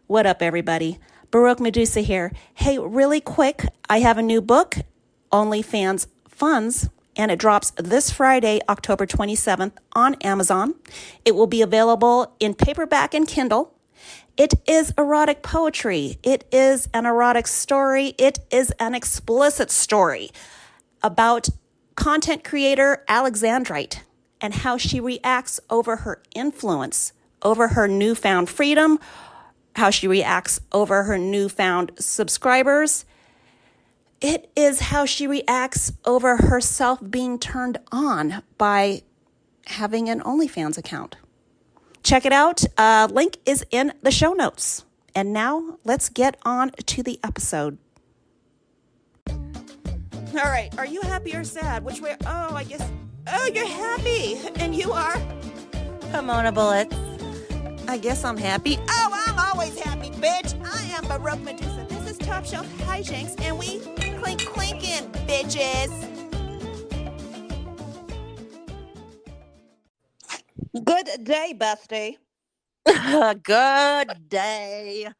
What up, everybody? Baroque Medusa here. Hey, really quick, I have a new book, OnlyFans Funds, and it drops this Friday, October 27th on Amazon. It will be available in paperback and Kindle. It is erotic poetry. It is an erotic story. It is an explicit story about content creator Alexandrite and how she reacts over her influence, over her newfound freedom, how she reacts over her newfound subscribers. It is how she reacts over herself being turned on by having an OnlyFans account. Check it out. Link is in the show notes. And now let's get on to the episode. All right. Are you happy or sad? Which way? Oh, I guess. Oh, you're happy. And you are? PAHMOANAH BULITZ. I guess I'm happy. Oh, I'm always happy, bitch. I am Baroque Medusa. This is Top Shelf Hijinks, and we clink-clinkin', bitches. Good day, bestie. Good day. I'm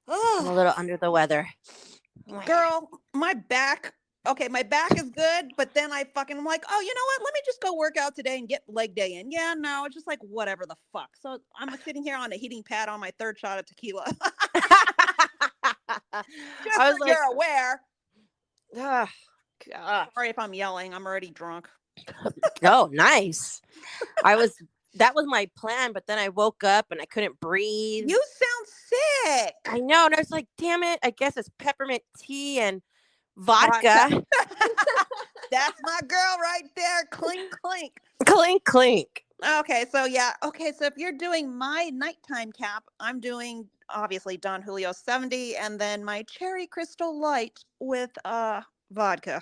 a Oh, little under the weather. girl, my back. Okay, my back is good, but then I fucking like, oh, you know what? Let me just go work out today and get leg day in. Yeah, no, it's just like whatever the fuck. So I'm sitting here on a heating pad on my third shot of tequila. Just I was so like, you're aware. oh, God. Sorry if I'm yelling. I'm already drunk. Oh, nice. That was my plan, but then I woke up and I couldn't breathe. You sound sick. I know. And I was like, damn it. I guess it's peppermint tea and vodka. That's my girl right there. Clink, clink. Clink, clink. Okay, so yeah. Okay, so if you're doing my nighttime cap, I'm doing obviously Don Julio 70 and then my cherry crystal light with vodka.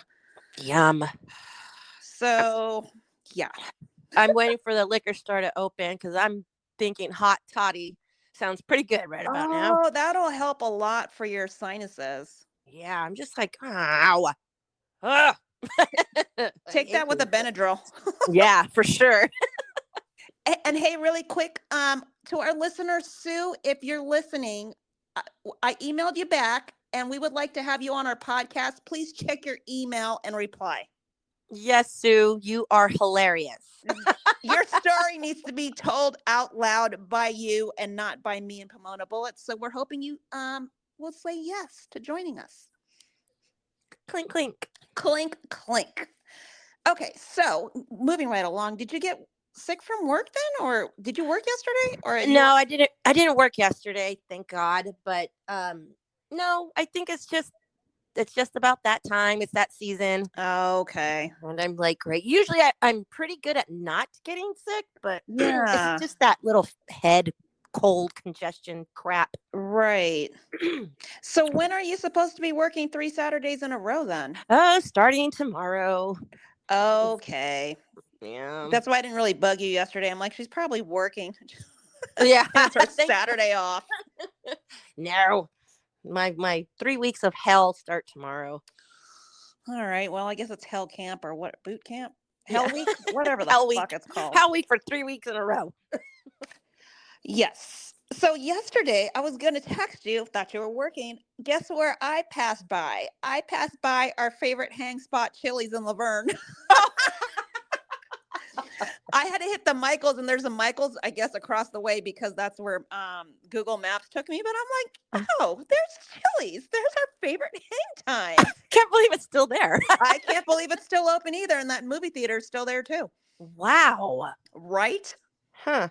Yum. So yeah. I'm waiting for the liquor store to open because I'm thinking hot toddy sounds pretty good right about now. Oh, that'll help a lot for your sinuses. Yeah, I'm just like, ow. Ugh. Take that with a Benadryl. Yeah, for sure. And hey, really quick, to our listener, Sue, if you're listening, I emailed you back and we would like to have you on our podcast. Please check your email and reply. Yes, Sue, you are hilarious. Your story needs to be told out loud by you and not by me and PAHMOANAH Bullitz. So we're hoping you will say yes to joining us. Clink, clink. Clink, clink. Okay, so moving right along, did you get sick from work then, or did you work yesterday? Or No, I didn't. I didn't work yesterday, thank God. But no, I think it's just about that time. It's that season. Okay. And I'm like, great. Usually I'm pretty good at not getting sick, but Yeah. it's just that little head cold congestion crap. Right. So when are you supposed to be working 3 Saturdays in a row then? Starting tomorrow. Okay. Yeah. That's why I didn't really bug you yesterday. I'm like, she's probably working. Yeah. It's her Saturday off. No. My 3 weeks of hell start tomorrow. All right. Well, I guess it's hell camp or what? Boot camp? Hell Yeah. week? Whatever the Hell fuck week. it's called. Hell week for 3 weeks in a row. Yes. So yesterday I was going to text you, thought you were working. Guess where I passed by? I passed by our favorite hang spot, Chili's in Laverne. I had to hit the Michaels, and there's a Michaels, I guess, across the way because that's where Google Maps took me. But I'm like, oh, there's Chili's. There's our favorite hang time. Can't believe it's still there. I can't believe it's still open either, and that movie theater is still there too. Wow. Right? Huh.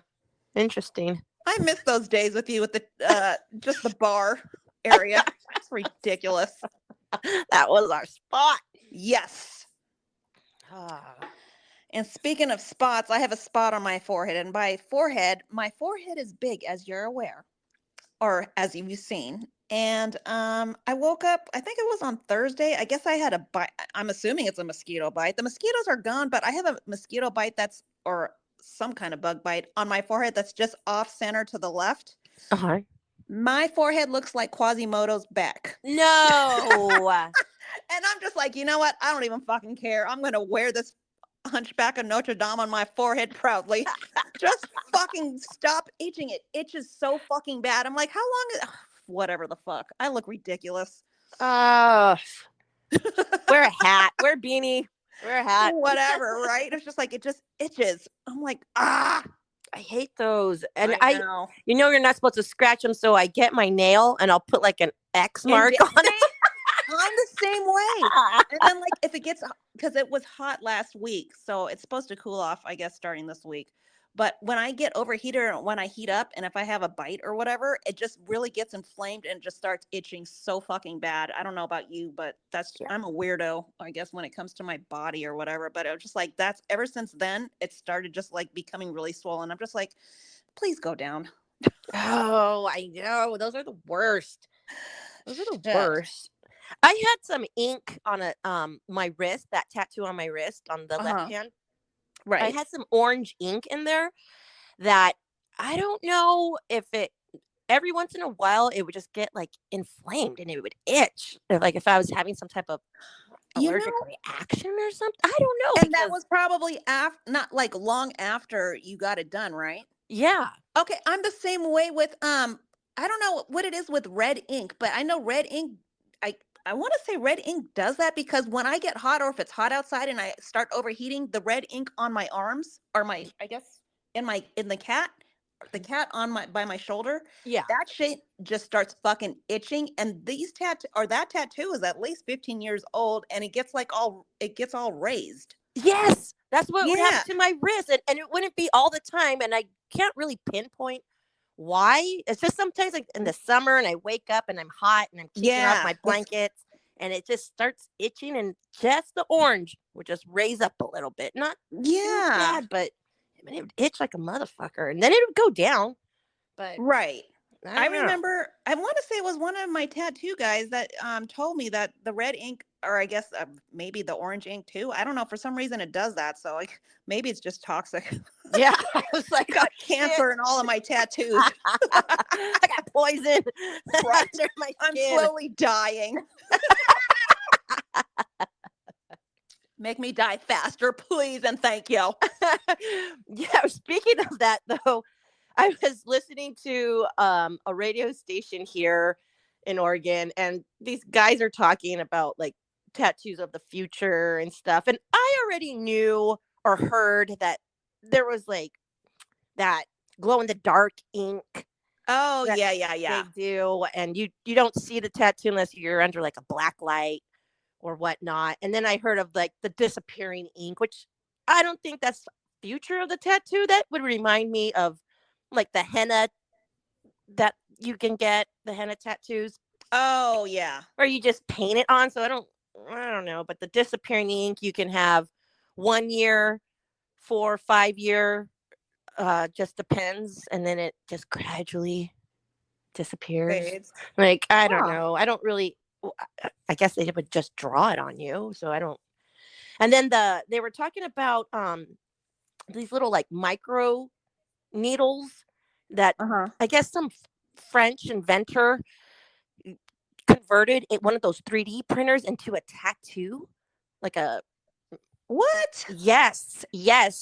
Interesting. I miss those days with you at the just the bar area. It's ridiculous. That was our spot. Yes. And speaking of spots, I have a spot on my forehead. And by forehead, my forehead is big, as you're aware, or as you've seen. And I woke up, I think it was on Thursday. I guess I had a bite. I'm assuming it's a mosquito bite. The mosquitoes are gone, but I have a mosquito bite or some kind of bug bite on my forehead that's just off center to the left. Uh-huh. My forehead looks like Quasimodo's back. No. And I'm just like, you know what? I don't even fucking care. I'm going to wear this Hunchback of Notre Dame on my forehead proudly. Just fucking stop itching. It itches so fucking bad. I'm like, how long is whatever the fuck. I look ridiculous. Wear a hat, wear a beanie, wear a hat. Whatever, right? It's just like it just itches. I'm like, I hate those. And I know. You're not supposed to scratch them, so I get my nail and I'll put like an X mark on it. I'm the same way. And then like if it gets, because it was hot last week, so it's supposed to cool off, I guess, starting this week. But when I get overheated or when I heat up and if I have a bite or whatever, it just really gets inflamed and just starts itching so fucking bad. I don't know about you, but I'm a weirdo, I guess, when it comes to my body or whatever. But it was just like, that's ever since then, it started just like becoming really swollen. I'm just like, please go down. Oh, I know. Those are the worst. Those are the worst. I had some ink on my wrist, that tattoo on my wrist on the left hand. Right. I had some orange ink in there that I don't know if it, every once in a while, it would just get like inflamed and it would itch. Like if I was having some type of allergic reaction or something. I don't know. And that was probably not like long after you got it done, right? Yeah. Okay. I'm the same way with, I don't know what it is with red ink, but I know red ink, I want to say red ink does that because when I get hot or if it's hot outside and I start overheating, the red ink on my arms or I guess in the cat by my shoulder, that shit just starts fucking itching. And that tattoo is at least 15 years old and it gets all raised. Yes, that's what would happen to my wrist, and it wouldn't be all the time, and I can't really pinpoint why. It's just sometimes like in the summer and I wake up and I'm hot and I'm kicking off my blankets and it just starts itching and just the orange would just raise up a little bit. Not too bad, but it would itch like a motherfucker and then it would go down. But I remember, I want to say it was one of my tattoo guys that told me that the red ink, or I guess maybe the orange ink too. I don't know. For some reason it does that. So like maybe it's just toxic. Yeah. I was like, got cancer in all of my tattoos. I got poison under my skin. I'm slowly dying. Make me die faster, please, and thank you. Yeah, speaking of that, though, I was listening to a radio station here in Oregon, and these guys are talking about like tattoos of the future and stuff. And I already knew or heard that there was like that glow in the dark ink. Oh, yeah. They do. And you don't see the tattoo unless you're under like a black light or whatnot. And then I heard of like the disappearing ink, which I don't think that's the future of the tattoo. That would remind me of like the henna that you can get, the henna tattoos. Oh, yeah. Or you just paint it on. So I don't know. But the disappearing ink, you can have 1 year, 4 or 5 year, just depends. And then it just gradually disappears. Fades. Like, I don't know. I don't really, I guess they would just draw it on you. So I don't. And then they were talking about these little like micro needles that I guess some French inventor converted one of those 3D printers into a tattoo, like a what? Yes.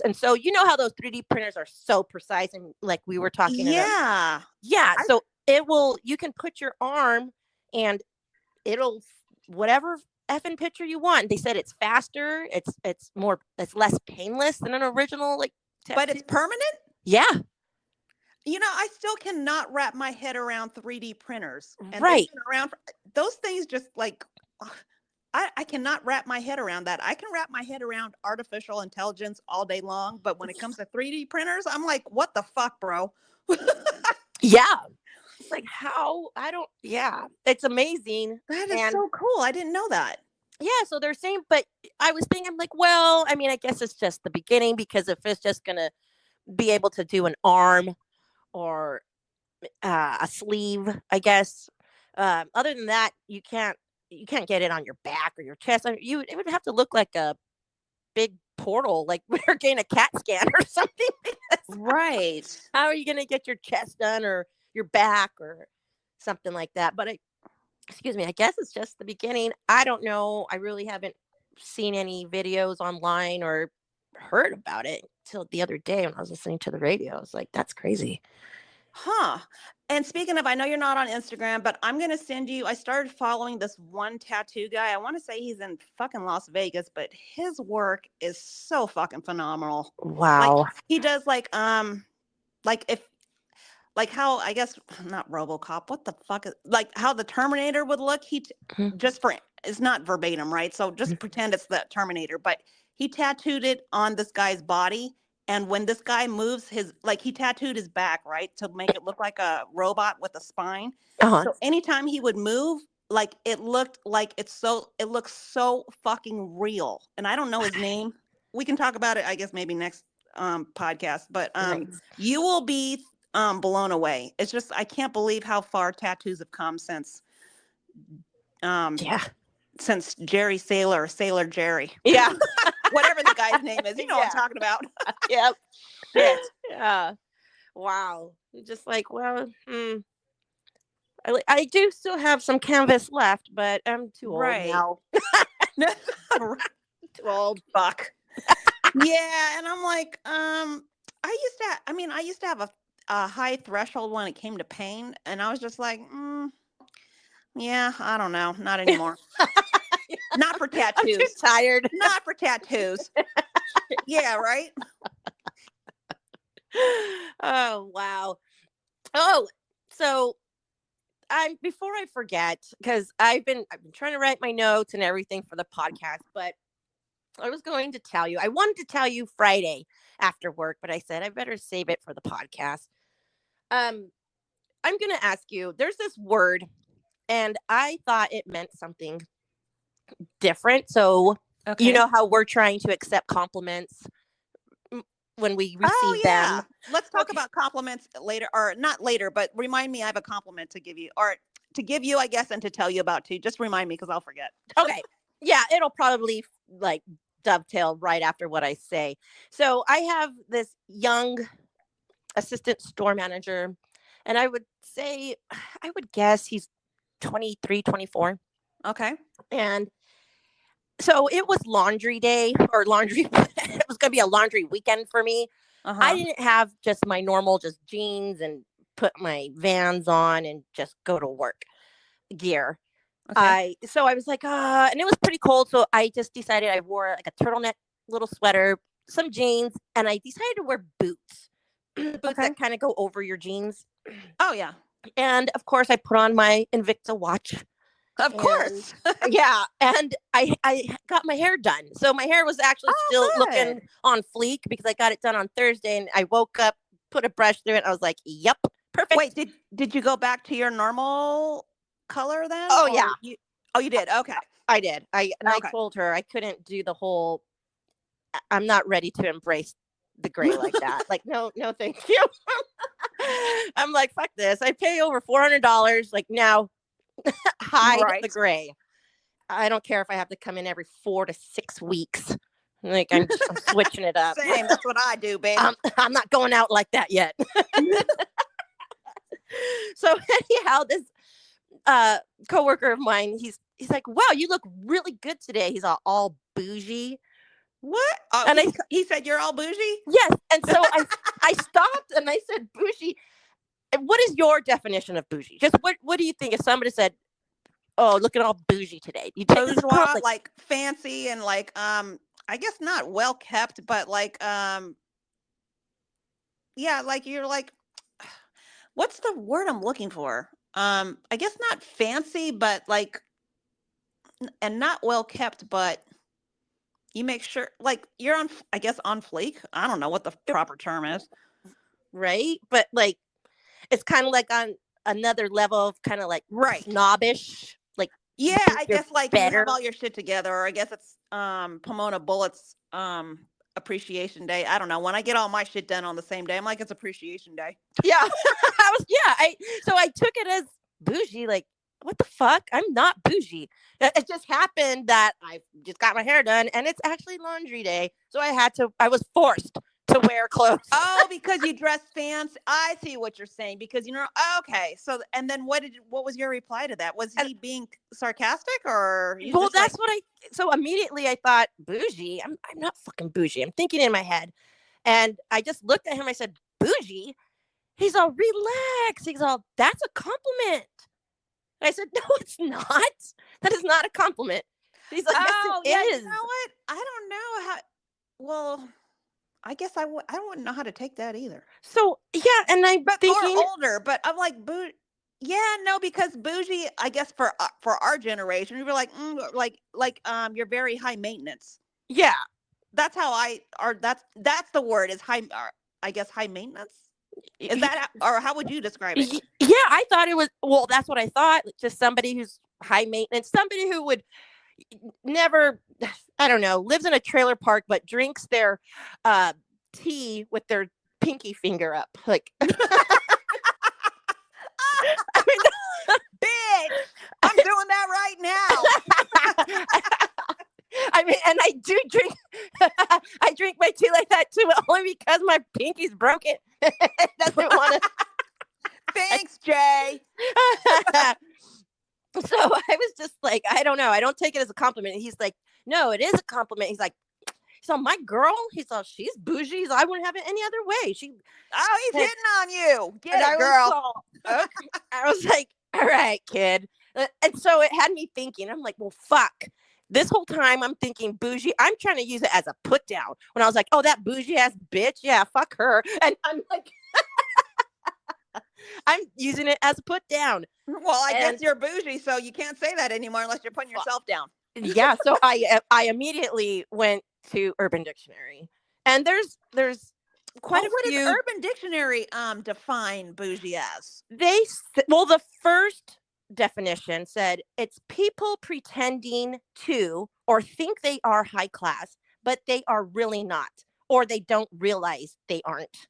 And so you know how those 3D printers are so precise and like we were talking about. Yeah. So you can put your arm and it'll whatever effing picture you want. They said it's faster, it's less painless than an original like tattoo. But it's permanent? Yeah. You know, I still cannot wrap my head around 3D printers. And right. Those things just like, I cannot wrap my head around that. I can wrap my head around artificial intelligence all day long. But when it comes to 3D printers, I'm like, what the fuck, bro? Yeah. It's like it's amazing. That is so cool. I didn't know that. Yeah, so they're saying, but I was thinking like, well, I mean, I guess it's just the beginning because if it's just going to be able to do an arm or a sleeve, I guess. Other than that, you can't get it on your back or your chest. It would have to look like a big portal, like we're getting a CAT scan or something. Right. How are you going to get your chest done or your back or something like that? But excuse me, I guess it's just the beginning. I don't know. I really haven't seen any videos online or heard about it till the other day when I was listening to the radio. I was like, that's crazy. Huh. And speaking of, I know you're not on Instagram, but I'm going to send you, I started following this one tattoo guy. I want to say he's in fucking Las Vegas, but his work is so fucking phenomenal. Wow. Like he does like if, like how, I guess, not RoboCop, what the fuck is, like how the Terminator would look. Just for, it's not verbatim, right? So just pretend it's the Terminator, but he tattooed it on this guy's body. And when this guy moves he tattooed his back, right? To make it look like a robot with a spine. So anytime he would move, like it looks so fucking real. And I don't know his name. We can talk about it, I guess, maybe next podcast, but you will be blown away. It's just, I can't believe how far tattoos have come since since Jerry Sailor Jerry. Yeah. Whatever the guy's name is, you know what I'm talking about. Yep. Shit. Yeah. Wow. Just like, well, I do still have some canvas left, but I'm too old now. Too old. Fuck. Yeah, and I'm like, I used to have a high threshold when it came to pain, and I was just like, yeah, I don't know, not anymore. Not for tattoos. I'm too tired. Not for tattoos. Yeah, right. Oh, wow. Oh, so before I forget, because I've been trying to write my notes and everything for the podcast, but I was going to tell you, I wanted to tell you Friday after work, but I said I better save it for the podcast. I'm going to ask you, there's this word, and I thought it meant something different. So, you know how we're trying to accept compliments when we receive them. Let's talk about compliments later, or not later, but remind me I have a compliment to give you, or to give you, I guess, and to tell you about too. Just remind me because I'll forget. Okay. Yeah, it'll probably like dovetail right after what I say. So I have this young assistant store manager, and I would guess he's 23, 24. Okay. And so it was laundry day, or laundry. It was going to be a laundry weekend for me. I didn't have just my normal, just jeans and put my Vans on and just go to work gear. Okay. So I was like, and it was pretty cold. So I just decided I wore like a turtleneck, little sweater, some jeans, and I decided to wear boots. Boots that kind of go over your jeans. Oh, yeah. And of course, I put on my Invicta watch. Of course. Yeah. And I got my hair done. So my hair was actually still looking on fleek because I got it done on Thursday, and I woke up, put a brush through it. And I was like, yep, perfect. Wait, did you go back to your normal color then? Oh, yeah. You did? Okay. I did. I told her I couldn't do the whole, I'm not ready to embrace the gray like that. Like, no, thank you. I'm like, fuck this. I pay over $400. Like, now hide the gray. I don't care if I have to come in every 4 to 6 weeks. Like, I'm switching it up. Same. That's what I do, babe. I'm not going out like that yet. So anyhow, this coworker of mine, he's like, wow, you look really good today. He's all bougie. What? Oh, and he said you're all bougie? Yes. And so I stopped and I said, bougie, what is your definition of bougie? Just what do you think if somebody said, oh, looking all bougie today? You take this like fancy and like I guess not well kept, but like yeah, like you're like, what's the word I'm looking for? I guess not fancy, but like, and not well kept, but you make sure like you're on, I guess, on fleek. I don't know what the proper term is. Right. But like, it's kind of like on another level of kind of like snobbish. Like, yeah, I guess like you have all your shit together, or I guess it's Pomona Bullets appreciation day. I don't know. When I get all my shit done on the same day, I'm like, it's appreciation day. Yeah. I took it as bougie, like, what the fuck? I'm not bougie. It just happened that I just got my hair done and it's actually laundry day. So I was forced to wear clothes. Oh, because you dress fancy. I see what you're saying. Because okay. So, and then what was your reply to that? Was he being sarcastic or? Well, that's what so immediately I thought, Boujie. I'm not fucking Boujie. I'm thinking in my head, and I just looked at him. I said, Boujie. He's all, relax. He's all, that's a compliment. And I said, no, it's not. That is not a compliment. He's like, oh, yes, it yeah, is. You know what? I don't know how. Well, I guess I wouldn't know how to take that either. So yeah, and I'm thinking, or older, but I'm like, yeah, no, because Boujie, I guess for our generation, we were like, you're very high maintenance. Yeah, that's how that's the word is high. I guess high maintenance. Is that, or how would you describe it? Yeah, I thought it was, well, that's what I thought. Just somebody who's high maintenance, somebody who would never, I don't know, lives in a trailer park, but drinks their tea with their pinky finger up. Like, I mean, bitch, I'm doing that right now. I mean, and I do drink, I drink my tea like that too, but only because my pinky's broken. It doesn't want to. Thanks, Jay. So I was just like, I don't know. I don't take it as a compliment. He's like, no, it is a compliment. He's like, so my girl, he's all, she's bougie. He's all, I wouldn't have it any other way. He's hitting on you. Get it, girl. Okay. I was like, all right, kid. And so it had me thinking, I'm like, well, fuck. This whole time I'm thinking Boujie, I'm trying to use it as a put down. When I was like, oh, that bougie ass bitch. Yeah, fuck her. And I'm like, I'm using it as a put down. Well, I guess you're bougie, so you can't say that anymore unless you're putting yourself down. Yeah. So I immediately went to Urban Dictionary, and there's quite a few. What does Urban Dictionary define bougie as? The first definition said it's people pretending to or think they are high class, but they are really not, or they don't realize they aren't.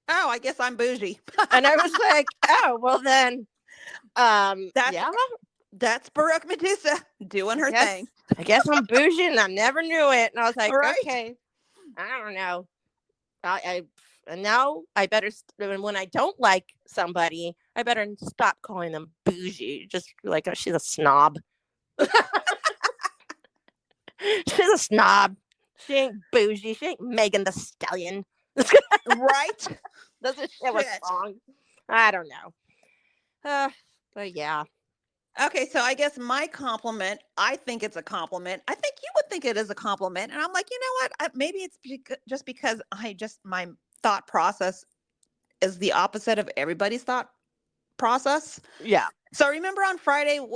Oh, I guess I'm bougie. And I was like, oh, well then, that's Baroque Medusa doing her thing. I guess I'm bougie and I never knew it. And I was like, okay, I don't know. And now I better, when I don't like somebody, I better stop calling them bougie. Just like, oh, she's a snob. She's a snob. She ain't bougie. She ain't Megan the Stallion. Right? Doesn't she have a song? I don't know. But yeah. Okay, so I guess my compliment, I think it's a compliment. I think you would think it is a compliment. And I'm like, you know what? Maybe it's just because my thought process is the opposite of everybody's thought process. Yeah. So remember on Friday, it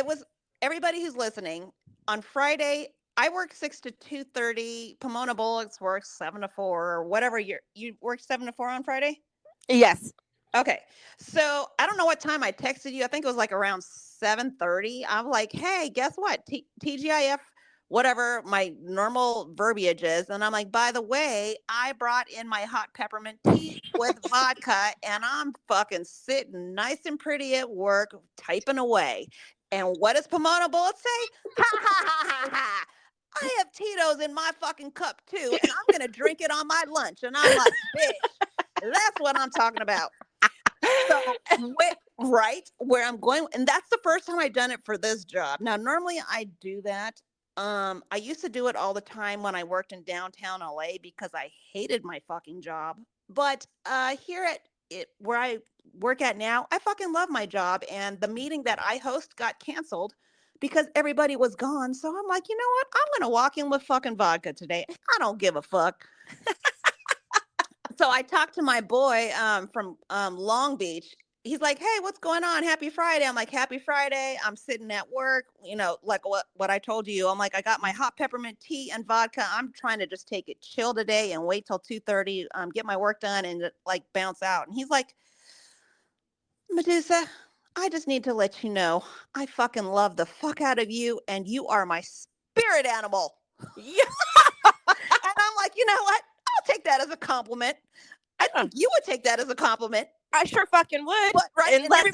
was everybody who's listening. On Friday, I work 6 to 2:30. Pomona Bullitz works 7 to 4 or whatever. You work 7 to 4 on Friday? Yes. Okay. So I don't know what time I texted you. I think it was like around 7:30. I'm like, hey, guess what? TGIF, whatever my normal verbiage is. And I'm like, by the way, I brought in my hot peppermint tea with vodka and I'm fucking sitting nice and pretty at work, typing away. And what does Pomona Bullitz say? Ha ha ha ha ha. I have Tito's in my fucking cup too, and I'm going to drink it on my lunch. And I'm like, bitch, that's what I'm talking about. So, where I'm going, and that's the first time I've done it for this job. Now, normally I do that. I used to do it all the time when I worked in downtown LA because I hated my fucking job. But here where I work at now, I fucking love my job. And the meeting that I host got canceled because everybody was gone. So I'm like, you know what? I'm going to walk in with fucking vodka today. I don't give a fuck. So I talked to my boy from Long Beach. He's like, hey, what's going on? Happy Friday. I'm like, happy Friday. I'm sitting at work, like what I told you. I'm like, I got my hot peppermint tea and vodka. I'm trying to just take it chill today and wait till 2:30, get my work done and like bounce out. And he's like, Medusa, I just need to let you know, I fucking love the fuck out of you and you are my spirit animal. Yeah. And I'm like, you know what? I'll take that as a compliment. I think you would take that as a compliment. I sure fucking would. But, right? Unless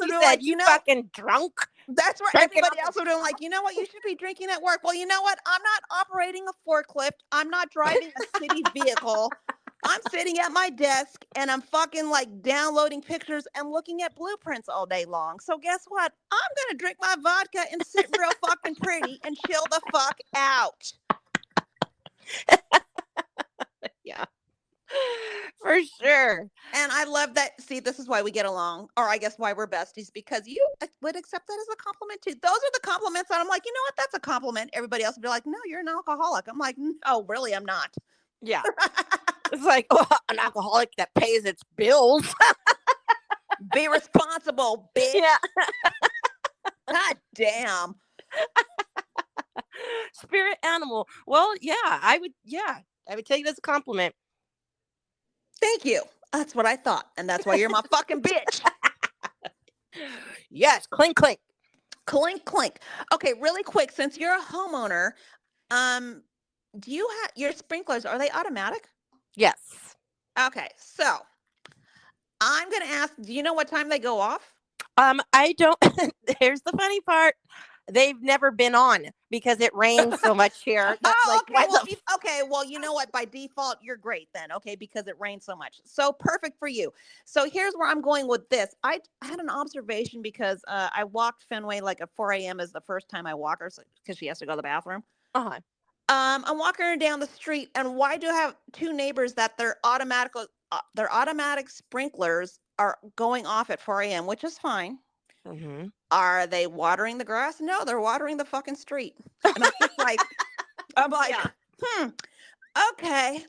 you said, you fucking drunk. That's right. Drinking Everybody on else would be like, you know what? You should be drinking at work. Well, you know what? I'm not operating a forklift. I'm not driving a city vehicle. I'm sitting at my desk and I'm fucking like downloading pictures and looking at blueprints all day long. So guess what? I'm going to drink my vodka and sit real fucking pretty and chill the fuck out. Yeah. For sure. And I love that. See, this is why we get along, or I guess why we're besties, because you would accept that as a compliment too. Those are the compliments that I'm like, you know what? That's a compliment. Everybody else would be like, no, you're an alcoholic. I'm like, no, really, I'm not. Yeah. It's like, oh, an alcoholic that pays its bills. Be responsible, bitch. Yeah. God damn. Spirit animal. Well, yeah, I would take it as a compliment. Thank you. That's what I thought. And that's why you're my fucking bitch. Yes. Clink, clink. Clink, clink. Okay, really quick, since you're a homeowner, do you have your sprinklers, are they automatic? Yes. Okay, so I'm going to ask, do you know what time they go off? I don't. Here's the funny part. They've never been on because it rains so much here. Okay. Well, you know what? By default, you're great then. Okay, because it rains so much. So perfect for you. So here's where I'm going with this. I had an observation because I walked Fenway like at 4 a.m. is the first time I walk her because she has to go to the bathroom. Uh-huh. I'm walking her down the street, and why do I have two neighbors that their automatic sprinklers are going off at 4 a.m., which is fine. Mm-hmm. Are they watering the grass? No, they're watering the fucking street. And I'm just like, yeah. Okay.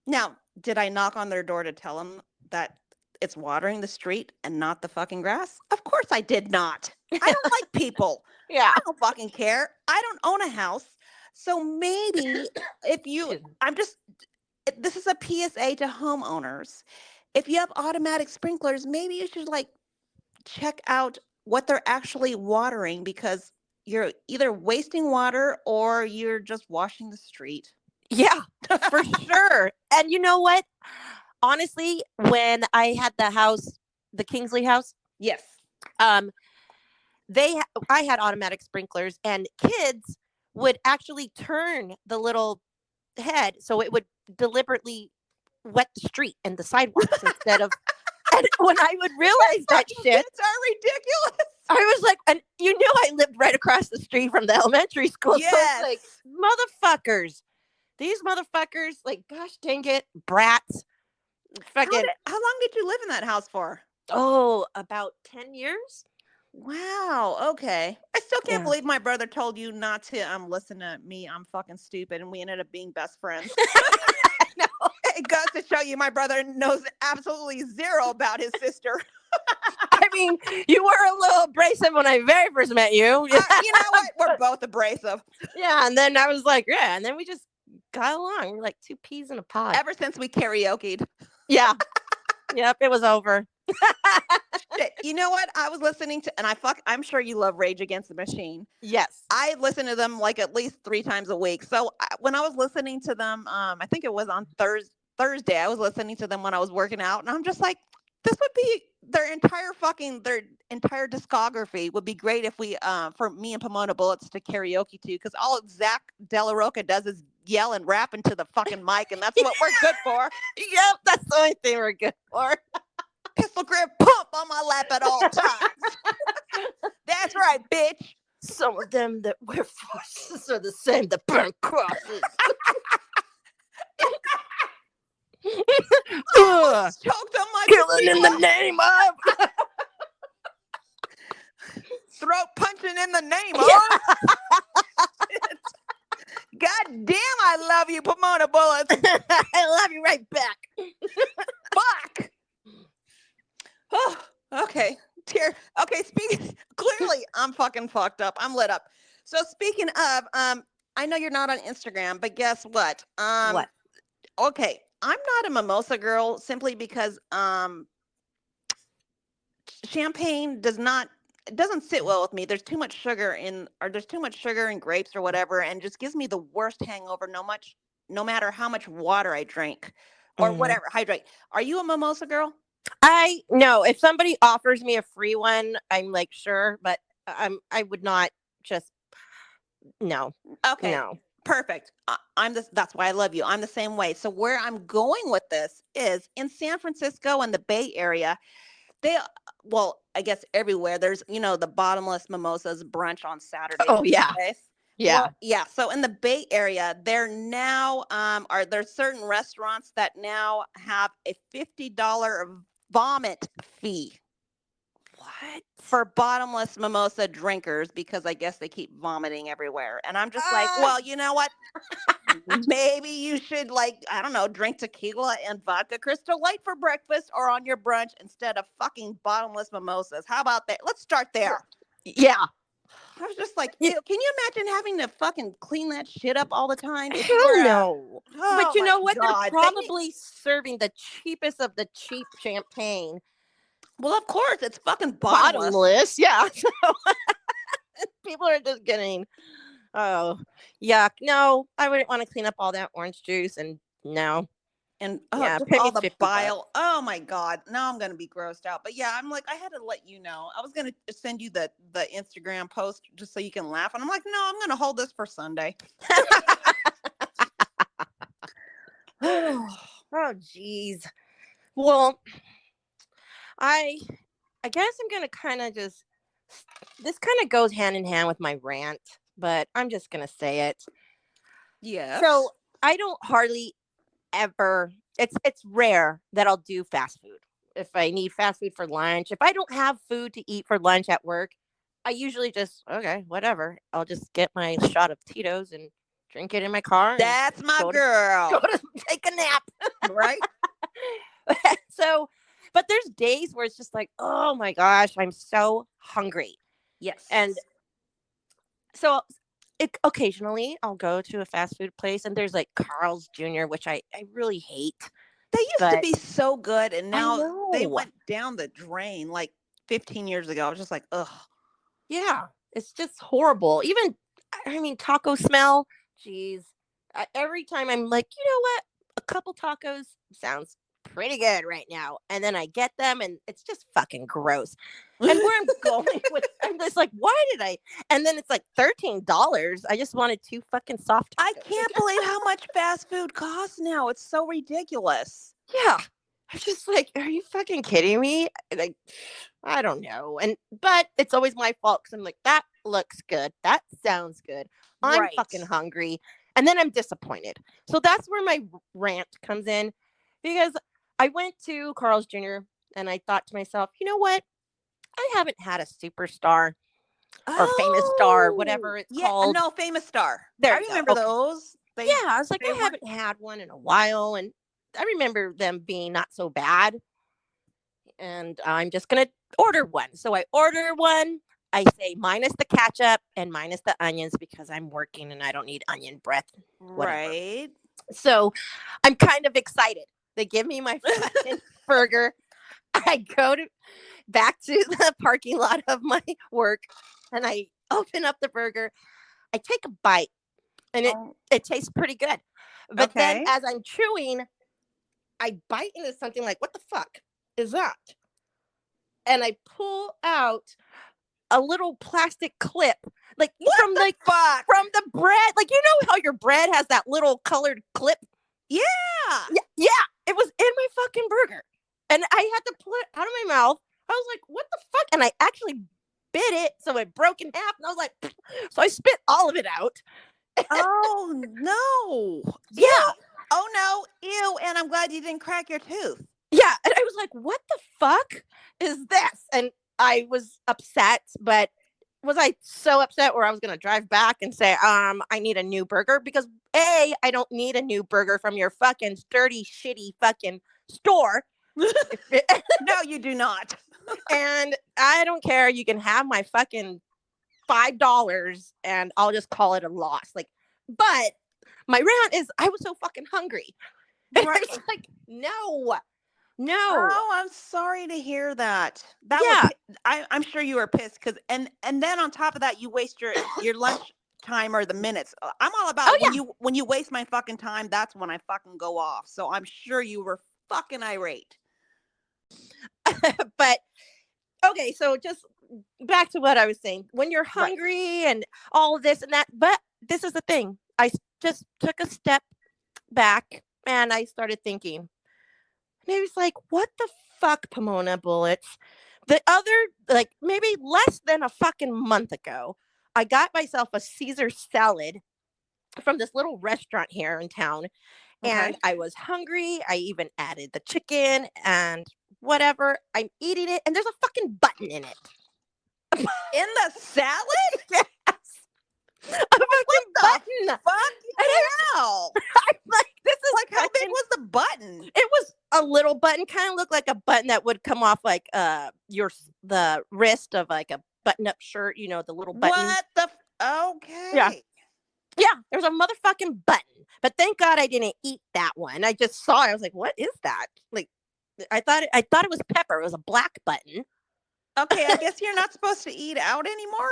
Now, did I knock on their door to tell them that it's watering the street and not the fucking grass? Of course I did not. I don't like people. Yeah. I don't fucking care. I don't own a house. So maybe this is a PSA to homeowners. If you have automatic sprinklers, maybe you should like check out what they're actually watering, because you're either wasting water or you're just washing the street. Yeah, for sure. And you know what? Honestly, when I had the house, the Kingsley house. Yes. I had automatic sprinklers, and kids would actually turn the little head so it would deliberately wet the street and the sidewalks instead of. And when I would realize that shit, kids are ridiculous. I was like, and you knew I lived right across the street from the elementary school. Yes. So I was like, motherfuckers, these motherfuckers, like, gosh dang it, brats. Fucking. How long did you live in that house for? Oh, about 10 years. Wow. Okay. I still can't believe my brother told you not to listen to me. I'm fucking stupid, and we ended up being best friends. No. It goes to show you my brother knows absolutely zero about his sister. I mean, you were a little abrasive when I very first met you. You know what? We're both abrasive. Yeah, and then I was like, yeah, and then we just got along. We're like two peas in a pod. Ever since we karaoke'd. Yeah. Yep, it was over. You know what? I was listening to, and I'm sure you love Rage Against the Machine. Yes. I listen to them like at least 3 times a week. So when I was listening to them, I think it was on Thursday, I was listening to them when I was working out, and I'm just like, this would be their entire discography would be great if we, for me and Pomona Bullitz to karaoke to, because all Zach Della Rocca does is yell and rap into the fucking mic, and that's what we're good for. Yep, that's the only thing we're good for. Pistol grip pump on my lap at all times. That's right, bitch. Some of them that wear forces are the same that burn crosses. Choked on my killing in the name of. Throat punching in the name of. God damn, I love you, Pomona Bullitz. I love you right back. Fuck. Oh, okay. Okay, clearly I'm fucking fucked up. I'm lit up. So speaking of, I know you're not on Instagram, but guess what? What? Okay, I'm not a mimosa girl simply because champagne doesn't sit well with me. There's too much sugar in grapes or whatever, and just gives me the worst hangover no matter how much water I drink or whatever, hydrate. Are you a mimosa girl? No, if somebody offers me a free one, I'm like, sure, but I would not just, no. Okay. No. Perfect. That's why I love you. I'm the same way. So where I'm going with this is in San Francisco and the Bay Area, well, I guess everywhere there's, the bottomless mimosas brunch on Saturdays. Oh, yeah. Yeah. Well, yeah. So in the Bay Area, there now there's certain restaurants that now have a $50 vomit fee. What? For bottomless mimosa drinkers, because I guess they keep vomiting everywhere. And I'm just like, well, you know what? Maybe you should, I don't know, drink tequila and vodka Crystal Light for breakfast or on your brunch instead of fucking bottomless mimosas. How about that? Let's start there. Yeah. I was just like, ew, can you imagine having to fucking clean that shit up all the time? Hell no. But you know what? God. They're probably serving the cheapest of the cheap champagne. Well, of course, it's fucking bottomless. Yeah. So people are just getting, oh, yuck. No, I wouldn't want to clean up all that orange juice, and no. And yeah, just all the bile. Oh my God. Now I'm going to be grossed out. But yeah, I'm like, I had to let you know. I was going to send you the Instagram post just so you can laugh. And I'm like, no, I'm going to hold this for Sunday. Oh, geez. Well, I guess I'm going to kind of just, this kind of goes hand in hand with my rant, but I'm just going to say it. Yeah. So I don't hardly ever, it's rare that I'll do fast food. If I need fast food for lunch, if I don't have food to eat for lunch at work, I usually just, okay, whatever. I'll just get my shot of Tito's and drink it in my car. That's my girl. Go to take a nap. Right? So, but there's days where it's just like, oh my gosh, I'm so hungry. Yes. And so occasionally I'll go to a fast food place, and there's like Carl's Jr., which I really hate. They used to be so good, and now they went down the drain like 15 years ago. I was just like, ugh. Yeah, it's just horrible. Even, I mean, taco smell. Geez. Every time I'm like, you know what? A couple tacos sounds pretty good right now. And then I get them, and it's just fucking gross. And where I'm going with, I'm just like, why did I? And then it's like $13. I just wanted 2 fucking soft tacos. I can't believe how much fast food costs now. It's so ridiculous. Yeah. I'm just like, are you fucking kidding me? Like, I don't know. But it's always my fault, because I'm like, that looks good. That sounds good. I'm fucking hungry. And then I'm disappointed. So that's where my rant comes in, because I went to Carl's Jr. and I thought to myself, you know what? I haven't had a superstar or famous star, whatever it's called. No, famous star. There I remember those. I was like, I haven't had one in a while. And I remember them being not so bad. And I'm just going to order one. So I order one. I say minus the ketchup and minus the onions, because I'm working and I don't need onion breath. Whatever. Right. So I'm kind of excited. They give me my fucking burger. I go back to the parking lot of my work, and I open up the burger. I take a bite, and it tastes pretty good. But then as I'm chewing, I bite into something like, what the fuck is that? And I pull out a little plastic clip, like from the bread. Like, you know how your bread has that little colored clip? Yeah. It was in my fucking burger, and I had to pull it out of my mouth. I was like, what the fuck? And I actually bit it, so it broke in half, and I was like, so I spit all of it out. Oh no. Yeah. Oh no. Ew. And I'm glad you didn't crack your tooth. Yeah. And I was like, what the fuck is this? And I was upset, but was I so upset where I was going to drive back and say, I need a new burger? Because I don't need a new burger from your fucking dirty, shitty fucking store. No, you do not. And I don't care. You can have my fucking $5 and I'll just call it a loss. Like, but my rant is, I was so fucking hungry. And I was like, no. Oh, I'm sorry to hear that. I'm sure you were pissed, because and then on top of that, you waste your lunch time or the minutes. I'm all about when you waste my fucking time. That's when I fucking go off. So I'm sure you were fucking irate. But Okay, so just back to what I was saying. When you're hungry and all of this and that, but this is the thing. I just took a step back and I started thinking. And I was like, what the fuck, Pomona Bullets? The other, like maybe less than a fucking month ago, I got myself a Caesar salad from this little restaurant here in town. And I was hungry. I even added the chicken and whatever. I'm eating it, and there's a fucking button in it. In the salad? Yes. A fucking button. Fuck hell. I'm like, this is like, how big was the button? It was a little button, kind of looked like a button that would come off like the wrist of like a button-up shirt, you know, the little button. What the okay. Yeah, there was a motherfucking button. But thank God I didn't eat that one. I just saw it. I was like, what is that? Like, I thought it was pepper. It was a black button. Okay, I guess you're not supposed to eat out anymore.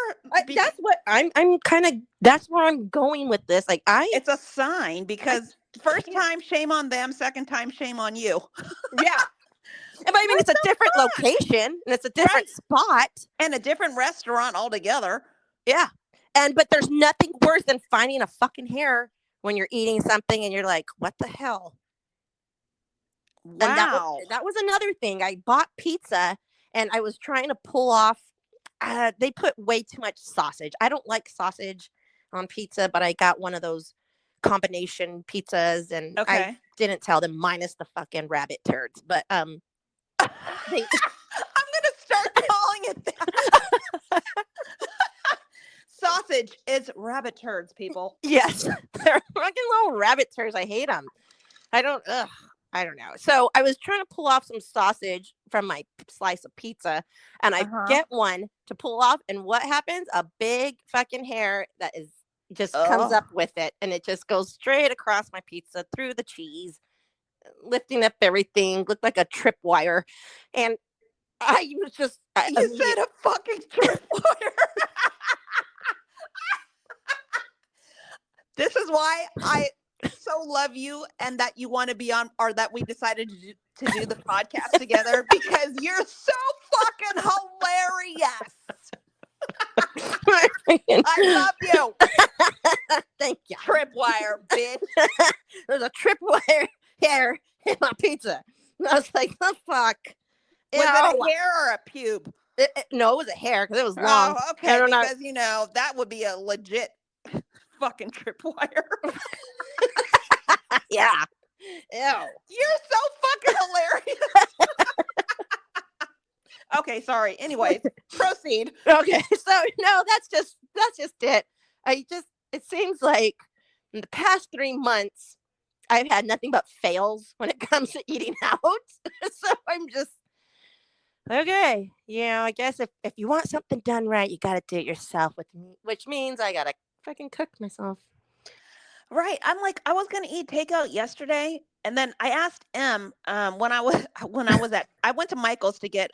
That's what I'm kind of. That's where I'm going with this. Like, it's a sign because first time, shame on them. Second time, shame on you. Yeah. But I mean, it's a different location and it's a different spot and a different restaurant altogether. Yeah. But there's nothing worse than finding a fucking hair when you're eating something and you're like, what the hell? Wow. And that was another thing. I bought pizza and I was trying to pull off. They put way too much sausage. I don't like sausage on pizza, but I got one of those combination pizzas and I didn't tell them minus the fucking rabbit turds. But I'm going to start calling it that. Sausage is rabbit turds, people. Yes. They're fucking little rabbit turds. I hate them. I don't know. So I was trying to pull off some sausage from my slice of pizza and I get one to pull off. And what happens? A big fucking hair that is just comes up with it. And it just goes straight across my pizza through the cheese, lifting up everything, looked like a tripwire. And I was just. You said a fucking tripwire. This is why I so love you and that you want to be on, or that we decided to do the podcast together because you're so fucking hilarious. I love you. Thank you. Tripwire, bitch. There's a tripwire hair in my pizza. And I was like, the fuck? Was it a hair or a pube? No, it was a hair because it was long. Oh, okay. Because, you know, that would be a legit fucking tripwire. Yeah. Ew. You're so fucking hilarious. Okay, sorry. Anyways, proceed. Okay. So no, that's just it. It seems like in the past 3 months, I've had nothing but fails when it comes to eating out. So I'm just okay. You know, I guess if you want something done right, you got to do it yourself, which means I got to fucking cook myself. Right. I'm like, I was gonna eat takeout yesterday, and then I asked M when I went to Michael's to get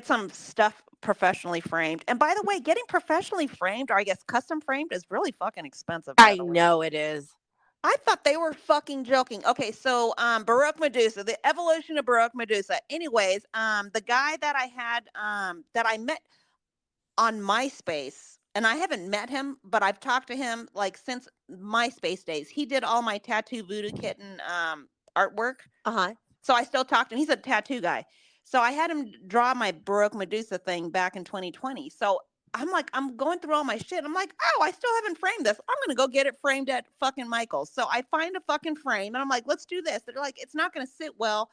some stuff professionally framed. And by the way, getting professionally framed, or I guess custom framed, is really fucking expensive. I know it is. I thought they were fucking joking. Okay, so Baroque Medusa, the evolution of Baroque Medusa. Anyways, the guy that I had that I met on MySpace. And I haven't met him, but I've talked to him like since MySpace days. He did all my tattoo voodoo kitten artwork. So I still talk to him. He's a tattoo guy. So I had him draw my Baroque Medusa thing back in 2020. So I'm like, I'm going through all my shit. I'm like, oh, I still haven't framed this. I'm going to go get it framed at fucking Michael's. So I find a fucking frame and I'm like, let's do this. They're like, it's not going to sit well.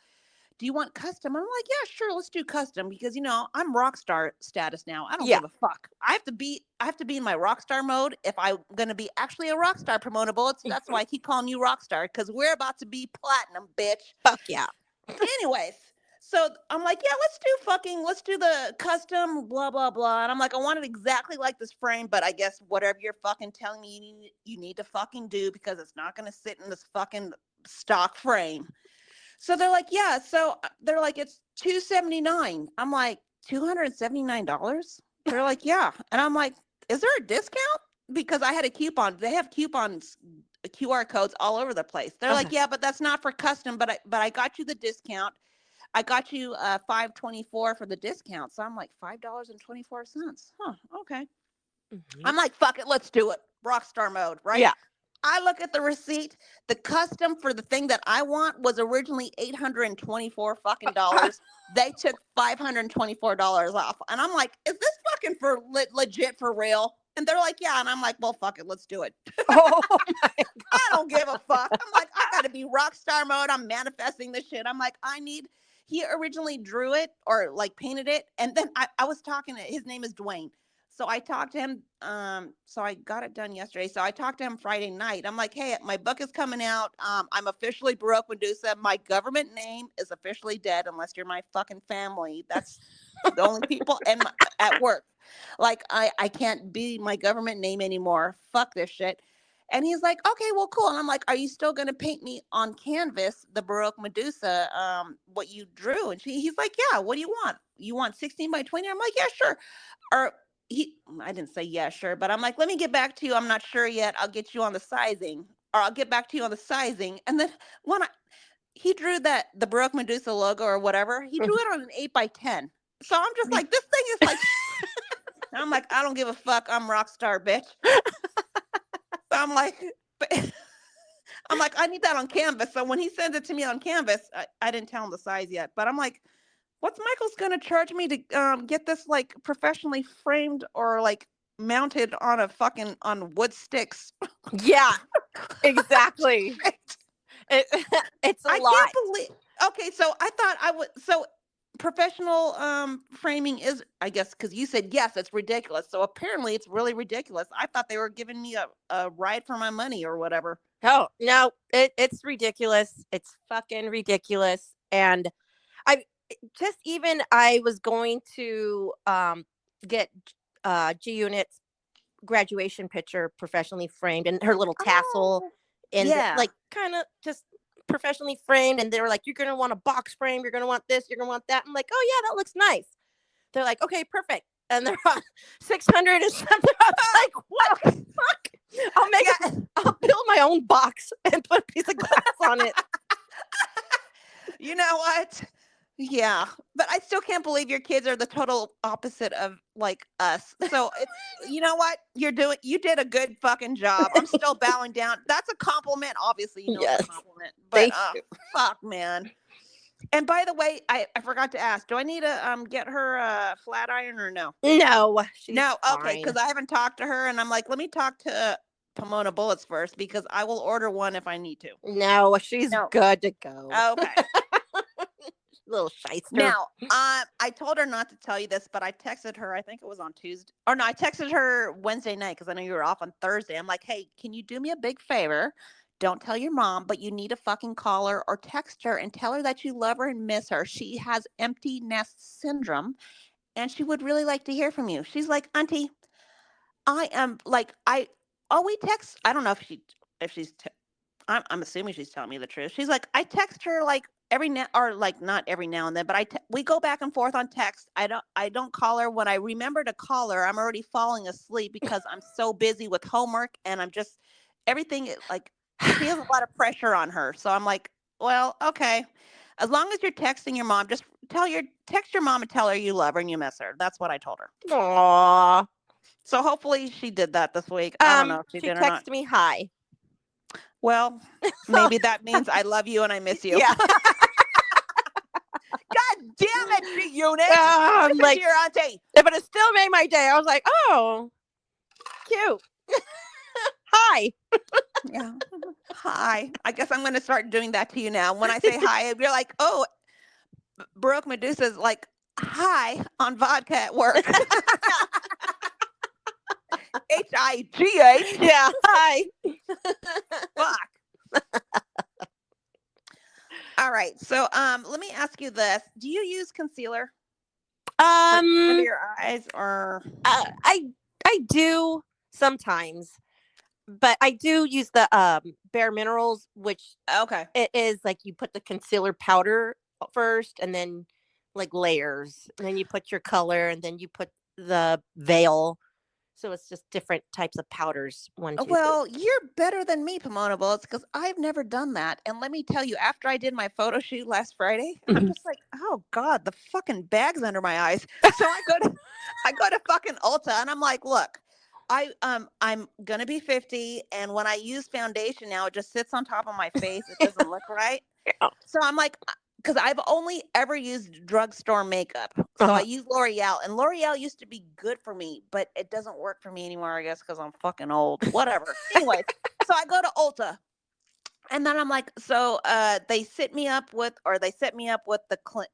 Do you want custom? I'm like, yeah, sure, let's do custom because, you know, I'm rock star status now. I don't give a fuck. I have to be in my rock star mode if I'm going to be actually a rock star, Pomona Bullets. That's why I keep calling you rock star, because we're about to be platinum, bitch. Fuck yeah. Anyways, so I'm like, yeah, let's do the custom, blah, blah, blah. And I'm like, I want it exactly like this frame, but I guess whatever you're fucking telling me you need to fucking do because it's not going to sit in this fucking stock frame. So they're like, yeah. So they're like, it's $279. I'm like, $279? They're like, yeah. And I'm like, is there a discount? Because I had a coupon. They have coupons, QR codes all over the place. They're like, yeah, but that's not for custom. But I got you the discount. I got you $5.24 for the discount. So I'm like, $5.24. Huh, okay. I'm like, fuck it, let's do it. Rockstar mode, right? Yeah. I look at the receipt. The custom for the thing that I want was originally $824 fucking dollars. They took $524 off. And I'm like, is this fucking for legit for real? And they're like, yeah. And I'm like, well, fuck it, let's do it. Oh my God. I don't give a fuck. I'm like, I gotta be rock star mode. I'm manifesting this shit. I'm like, he originally drew it or like painted it. And then I was talking to, his name is Dwayne. So I talked to him. So I got it done yesterday. So I talked to him Friday night. I'm like, hey, my book is coming out. I'm officially Baroque Medusa. My government name is officially dead unless you're my fucking family. That's the only people at work. Like, I can't be my government name anymore. Fuck this shit. And he's like, okay, well, cool. And I'm like, are you still going to paint me on canvas, the Baroque Medusa, what you drew? And he's like, yeah, what do you want? You want 16 by 20? I'm like, yeah, sure. Or I didn't say yeah, sure, but I'm like, let me get back to you. I'm not sure yet. I'll get you on the sizing, or I'll get back to you on the sizing. And then he drew the Baroque Medusa logo or whatever, he drew it on an 8x10. So I'm just like, this thing is like, I'm like, I don't give a fuck. I'm rock star, bitch. So I'm like, I need that on canvas. So when he sends it to me on canvas, I didn't tell him the size yet, but I'm like, what's Michael's going to charge me to get this like professionally framed or like mounted on on wood sticks? Yeah, exactly. It's a lot. I can't believe. Okay, so I thought so professional framing is, I guess, because you said yes, it's ridiculous. So apparently it's really ridiculous. I thought they were giving me a ride for my money or whatever. Oh no, it's ridiculous. It's fucking ridiculous. And I was going to get G Unit's graduation picture professionally framed and her little tassel and like kind of just professionally framed. And they were like, you're going to want a box frame. You're going to want this. You're going to want that. I'm like, oh yeah, that looks nice. They're like, okay, perfect. And they're on 600 and something. I was like, what the fuck? I'll build my own box and put a piece of glass on it. You know what? Yeah, but I still can't believe your kids are the total opposite of like us. So it's, you know what? You did a good fucking job. I'm still bowing down. That's a compliment. Obviously, you know it's a compliment. But fuck, man. And by the way, I forgot to ask, do I need to get her a flat iron or no? No. No, okay, because I haven't talked to her and I'm like, let me talk to PAHMOANAH Bulitzz first because I will order one if I need to. No, she's good to go. Okay. Little shyster. Now, I told her not to tell you this, but I texted her, I think it was on Tuesday. Or no, I texted her Wednesday night because I know you were off on Thursday. I'm like, hey, can you do me a big favor? Don't tell your mom, but you need to fucking call her or text her and tell her that you love her and miss her. She has empty nest syndrome and she would really like to hear from you. She's like, Auntie, I am like, we text. I don't know I'm assuming she's telling me the truth. She's like, I text her like not every now and then, but we go back and forth on text. I don't call her. When I remember to call her, I'm already falling asleep because I'm so busy with homework and I'm just everything like she has a lot of pressure on her. So I'm like, well, okay. As long as you're texting your mom, just text your mom and tell her you love her and you miss her. That's what I told her. Aww. So hopefully she did that this week. I don't know if she did or not. She texted me hi. Well, maybe that means I love you and I miss you. Yeah. God damn it, G-Unit. I'm like, your auntie. But it still made my day. I was like, oh, cute. Hi. Yeah. Hi. I guess I'm going to start doing that to you now. When I say hi, you're like, oh, Baroque Medusa's like, hi on vodka at work. H-I-G-H. Yeah. Hi. Fuck. All right. So let me ask you this. Do you use concealer? Under your eyes or I do sometimes. But I do use the Bare Minerals, which it is like you put the concealer powder first and then like layers. And then you put your color and then you put the veil So it's just different types of powders. 1, 2, 3. Well, you're better than me, Pomona Bullets, because I've never done that. And let me tell you, after I did my photo shoot last Friday, I'm just like, oh God, the fucking bag's under my eyes. So I go to fucking Ulta, and I'm like, look, I'm gonna be 50, and when I use foundation now, it just sits on top of my face. It doesn't look right. Yeah. So I'm like, because I've only ever used drugstore makeup. So I use L'Oreal, and L'Oreal used to be good for me, but it doesn't work for me anymore, I guess, because I'm fucking old. Whatever. Anyways, so I go to Ulta, and then I'm like, so they set me up with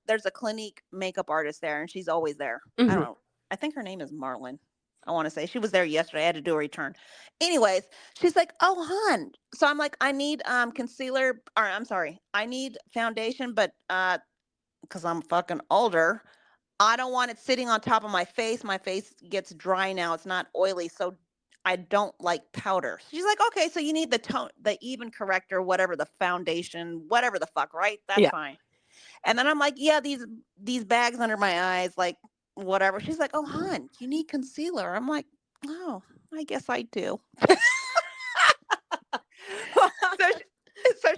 there's a Clinique makeup artist there, and she's always there. I don't know. I think her name is Marlon. I want to say she was there yesterday. I had to do a return. Anyways, she's like, oh, hon. So I'm like, I need concealer, or I'm sorry, I need foundation, but because I'm fucking older, I don't want it sitting on top of my face. My face gets dry now. It's not oily, so I don't like powder. She's like, okay, so you need the tone, the even corrector, whatever, the foundation, whatever the fuck, right? That's fine. And then I'm like, yeah, these bags under my eyes, like whatever. She's like, oh, hon, you need concealer. I'm like, oh, I guess I do. So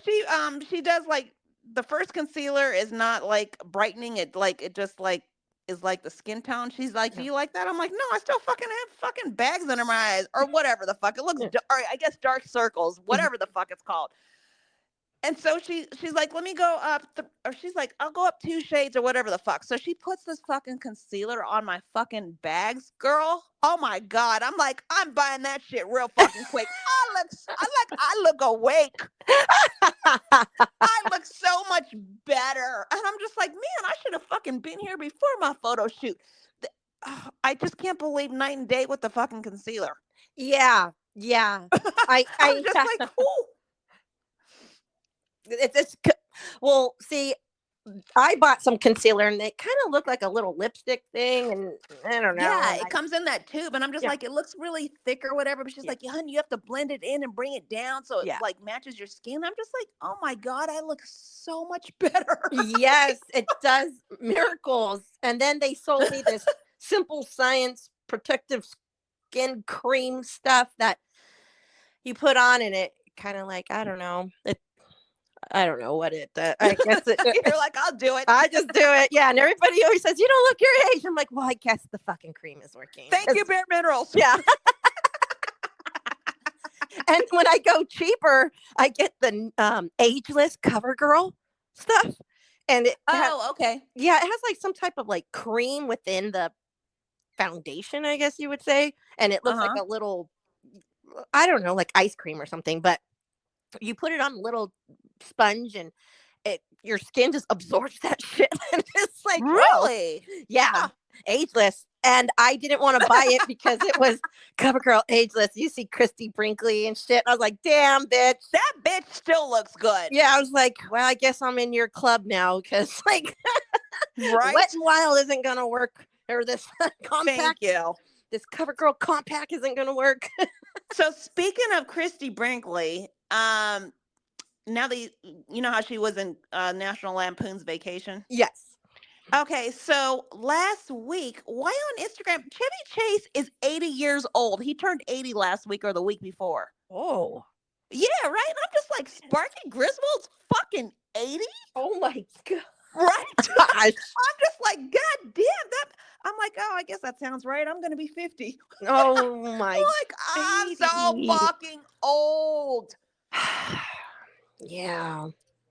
she does like the first concealer is not like brightening it, like it just like is like the skin tone. She's like, do you like that? I'm like, no, I still fucking have fucking bags under my eyes or whatever the fuck. It looks, or I guess dark circles, whatever the fuck it's called. And so she's like, let me go up, or she's like, I'll go up 2 shades or whatever the fuck. So she puts this fucking concealer on my fucking bags, girl. Oh my God. I'm like, I'm buying that shit real fucking quick. I look awake. I look so much better. And I'm just like, man, I should have fucking been here before my photo shoot. I just can't believe night and day with the fucking concealer. Yeah. I'm just like, ooh. Well, see, I bought some concealer and it kind of looked like a little lipstick thing, and I don't know. Yeah, it comes in that tube, and I'm just like, it looks really thick or whatever. But she's like, yeah, honey, you have to blend it in and bring it down so it like matches your skin. I'm just like, oh my God, I look so much better. Yes, it does miracles. And then they sold me this Simple Science protective skin cream stuff that you put on, and it kind of like, I don't know what it I guess you're like, I'll do it. I just do it. Yeah. And everybody always says, you don't look your age. I'm like, well, I guess the fucking cream is working. Thank you, Bare Minerals. Yeah. And when I go cheaper, I get the ageless CoverGirl stuff. And okay. Yeah, it has like some type of like cream within the foundation, I guess you would say. And it looks like a little, I don't know, like ice cream or something, but you put it on a little sponge and your skin just absorbs that shit. And it's like, really? Whoa. Yeah. Ageless. And I didn't want to buy it because it was CoverGirl ageless. You see Christy Brinkley and shit. I was like, damn, bitch. That bitch still looks good. Yeah, I was like, well, I guess I'm in your club now because like right? Wet n Wild isn't gonna work, or this compact. Thank you. This CoverGirl compact isn't gonna work. So speaking of Christy Brinkley, now that you know how she was in National Lampoon's Vacation? Yes. Okay, so last week, why on Instagram, Chevy Chase is 80 years old. He turned 80 last week or the week before. Oh. Yeah, right? And I'm just like, Sparky Griswold's fucking 80? Oh my God. Right? I'm just like, God damn, that. I'm like, oh, I guess that sounds right. I'm going to be 50. Oh my. Like, I'm so fucking old. Yeah.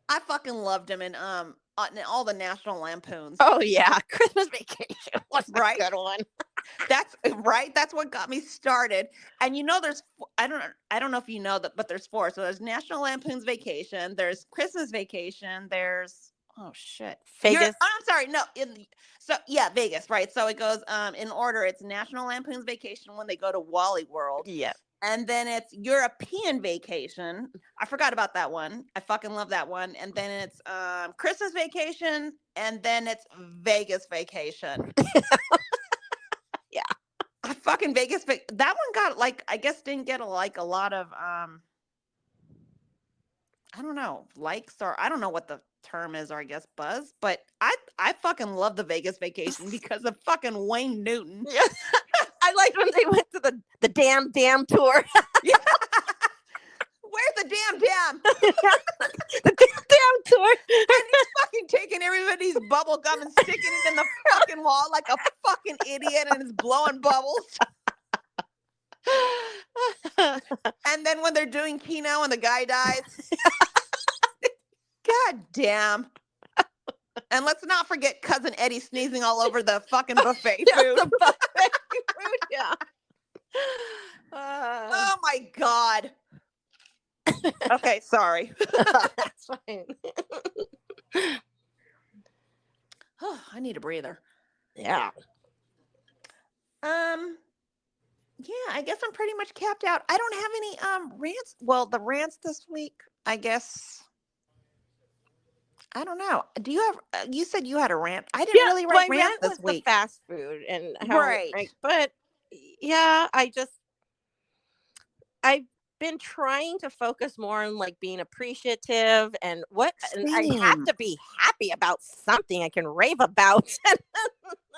I fucking loved him in all the National Lampoons. Oh yeah, Christmas Vacation was a good one. That's right. That's what got me started. And you know, there's I don't know if you know that, but there's 4. So there's National Lampoon's Vacation. There's Christmas Vacation. There's Vegas. I'm sorry. No. Vegas. Right. So it goes in order. It's National Lampoon's Vacation when they go to Wally World. Yeah. And then it's European Vacation. I forgot about that one. I fucking love that one. And then it's Christmas Vacation. And then it's Vegas Vacation. Yeah. I fucking Vegas. That one got like, I guess didn't get a lot of, I don't know, likes, or I don't know what the term is, or I guess buzz. But I fucking love the Vegas Vacation because of fucking Wayne Newton. Yeah. I liked when they went to the damn tour. Yeah. Where's the damn? The damn tour. And he's fucking taking everybody's bubble gum and sticking it in the fucking wall like a fucking idiot, and is blowing bubbles. And then when they're doing Keno and the guy dies, god damn. And let's not forget Cousin Eddie sneezing all over the fucking buffet food. The buffet food, yeah. Oh my god. Okay, sorry. That's fine. Oh, I need a breather. Yeah. Yeah, I guess I'm pretty much capped out. I don't have any rants. Well, the rants this week, I guess. I don't know. Do you have? You said you had a rant. I didn't really write rants this week. The fast food and how, right. But yeah, I've been trying to focus more on like being appreciative and and I have to be happy about something I can rave about.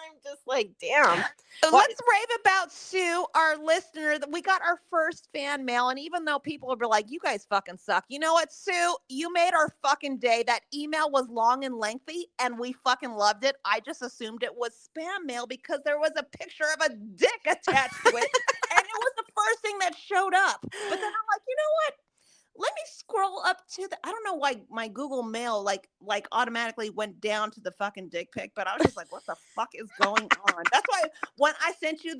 I'm just like, damn. Let's rave about Sue, our listener. That we got our first fan mail, and even though people were like, "You guys fucking suck," you know what, Sue? You made our fucking day. That email was long and lengthy, and we fucking loved it. I just assumed it was spam mail because there was a picture of a dick attached to it, and it was the first thing that showed up. But then I'm like, you know what? Let me scroll up to the. I don't know why my Google Mail like automatically went down to the fucking dick pic, but I was just like, what the fuck is going on? That's why when I sent you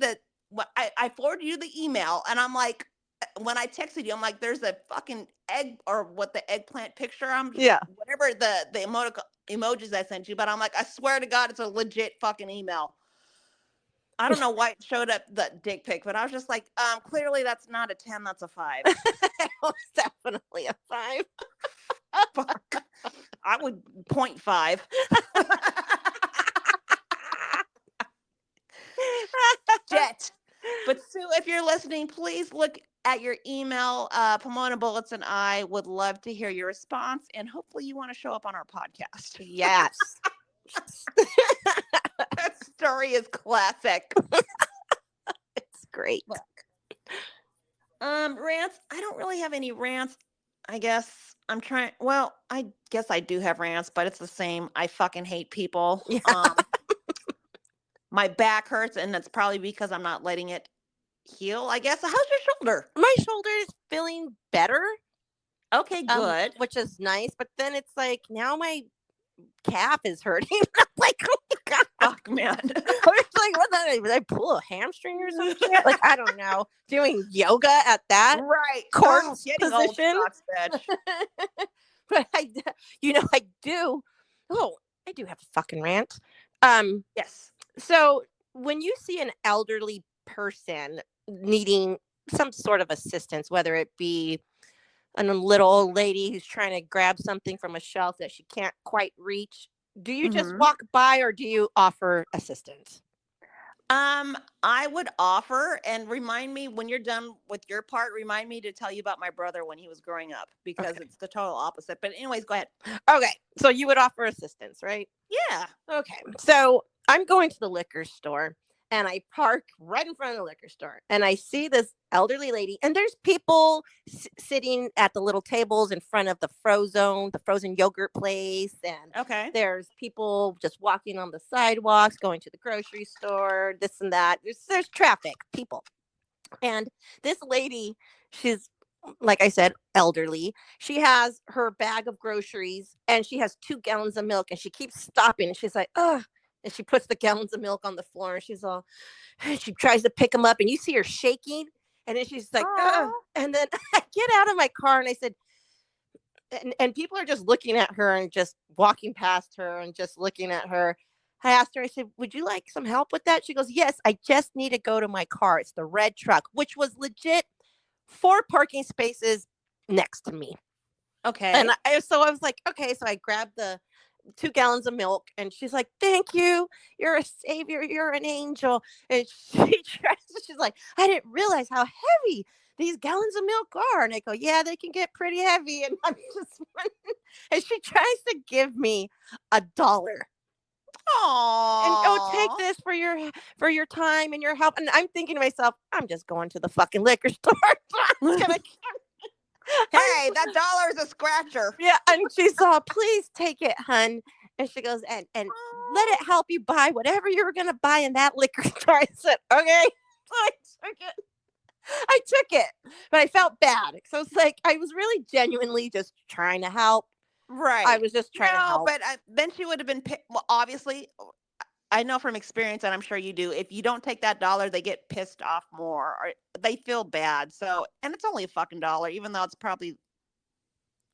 I forwarded you the email, and I'm like, when I texted you, I'm like, there's a fucking egg or what the eggplant picture. Whatever the emojis I sent you, but I'm like, I swear to God, it's a legit fucking email. I don't know why it showed up the dick pic, but I was just like, clearly that's not a 10, that's a 5. It was definitely a 5. Fuck. I would 0.5. Jet. But Sue, if you're listening, please look at your email. Pomona Bullets and I would love to hear your response, and hopefully you want to show up on our podcast. Yes. That story is classic. It's great. Rants. I don't really have any rants. I guess I'm trying. Well, I guess I do have rants, but it's the same. I fucking hate people. Yeah. My back hurts, and that's probably because I'm not letting it heal, I guess. How's your shoulder? My shoulder is feeling better. Okay, good. Which is nice, but then it's like now my calf is hurting. I'm like, oh my god, fuck, man. I was like, what the? Did I pull a hamstring or something? Like, I don't know. Doing yoga at that corpse position. But I do. Oh, I do have a fucking rant. Yes. So when you see an elderly person needing some sort of assistance, whether it be a little old lady who's trying to grab something from a shelf that she can't quite reach, do you just walk by or do you offer assistance? I would offer, and remind me when you're done with your part, remind me to tell you about my brother when he was growing up, because it's the total opposite. But anyways, go ahead. Okay. So you would offer assistance, right? Yeah. Okay. So I'm going to the liquor store, and I park right in front of the liquor store, and I see this elderly lady, and there's people sitting at the little tables in front of the frozen yogurt place, and there's people just walking on the sidewalks, going to the grocery store, this and that. There's traffic, people. And this lady, she's, like I said, elderly. She has her bag of groceries, and she has 2 gallons of milk, and she keeps stopping, and she's like, ugh. And she puts the gallons of milk on the floor, and she's all, she tries to pick them up, and you see her shaking. And then she's like, ugh. And then I get out of my car, and I said, and people are just looking at her and just walking past her and just looking at her. I asked her, I said, would you like some help with that? She goes, yes, I just need to go to my car. It's the red truck, which was legit 4 parking spaces next to me. Okay. And so I was like, okay. So I grabbed the 2 gallons of milk, and she's like, thank you, you're a savior, you're an angel. And she's like, I didn't realize how heavy these gallons of milk are. And I go, yeah, they can get pretty heavy. And I'm just and she tries to give me $1. And oh, take Aww. this for your time and your help. And I'm thinking to myself, I'm just going to the fucking liquor store. Hey, that dollar is a scratcher. Yeah, and she's all, please take it, hun. And she goes, and let it help you buy whatever you were gonna buy in that liquor store. I said, okay. So I took it, but I felt bad. So it's like I was really genuinely just trying to help. Right. I was just trying to help. But then she would have been, well, obviously, I know from experience, and I'm sure you do, if you don't take that dollar, they get pissed off more, or they feel bad. So, and it's only a fucking dollar, even though it's probably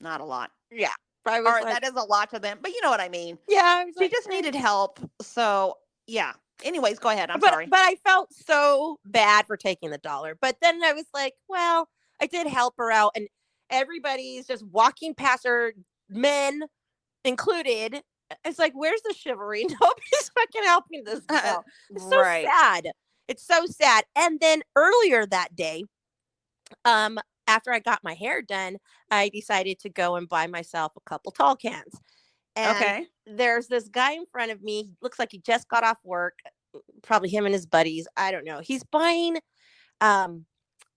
not a lot. Yeah. Or like, that is a lot to them, but you know what I mean. Yeah. She just needed help. So, yeah. Anyways, go ahead. I'm sorry. But I felt so bad for taking the dollar. But then I was like, well, I did help her out, and everybody's just walking past her, men included. It's like, where's the chivalry? Nobody's fucking helping this girl. It's so sad. It's so sad. And then earlier that day, after I got my hair done, I decided to go and buy myself a couple tall cans. And there's this guy in front of me. He looks like he just got off work. Probably him and his buddies. I don't know. He's buying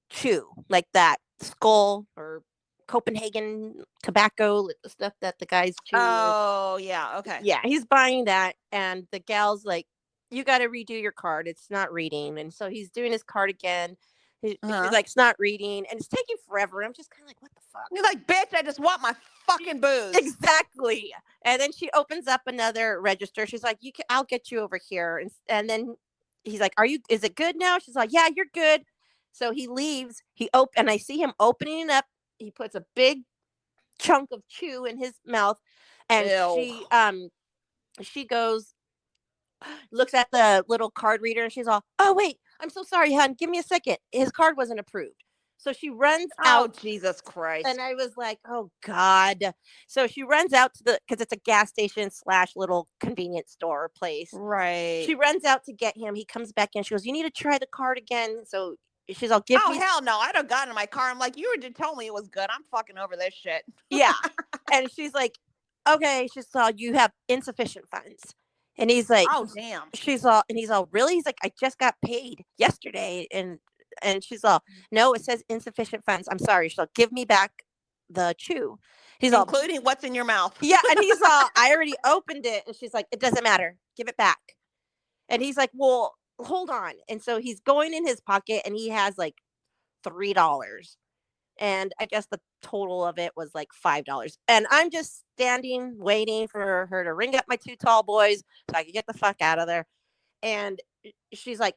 chew, like that Skull or Copenhagen tobacco, the stuff that the guys chew. Oh, yeah. Okay. Yeah, he's buying that. And the gal's like, you got to redo your card. It's not reading. And so he's doing his card again. He's like, it's not reading. And it's taking forever. I'm just kind of like, what the fuck? You're like, bitch, I just want my fucking booze. Exactly. And then she opens up another register. She's like, I'll get you over here. And then he's like, is it good now? She's like, yeah, you're good. So he leaves. And I see him opening it up. He puts a big chunk of chew in his mouth. And she goes, looks at the little card reader, and she's all, oh, wait, I'm so sorry, hon. Give me a second. His card wasn't approved. So she runs out. Oh, Jesus Christ. And I was like, oh, God. So she runs out to because it's a gas station / little convenience store place. Right. She runs out to get him. He comes back in. She goes, you need to try the card again. So she's all, give me. Oh, hell no. I'd have gotten in my car. I'm like, you already told me it was good. I'm fucking over this shit. Yeah. And she's like, okay. She's all, you have insufficient funds. And he's like, oh, damn. He's all, really? He's like, I just got paid yesterday. And she's all, no, it says insufficient funds. I'm sorry. She's all, give me back the chew. He's all, including what's in your mouth. Yeah. And he's all, I already opened it. And she's like, it doesn't matter. Give it back. And he's like, well, hold on. And so he's going in his pocket, and he has like $3. And I guess the total of it was like $5. And I'm just standing, waiting for her to ring up my 2 tall boys so I could get the fuck out of there. And she's like,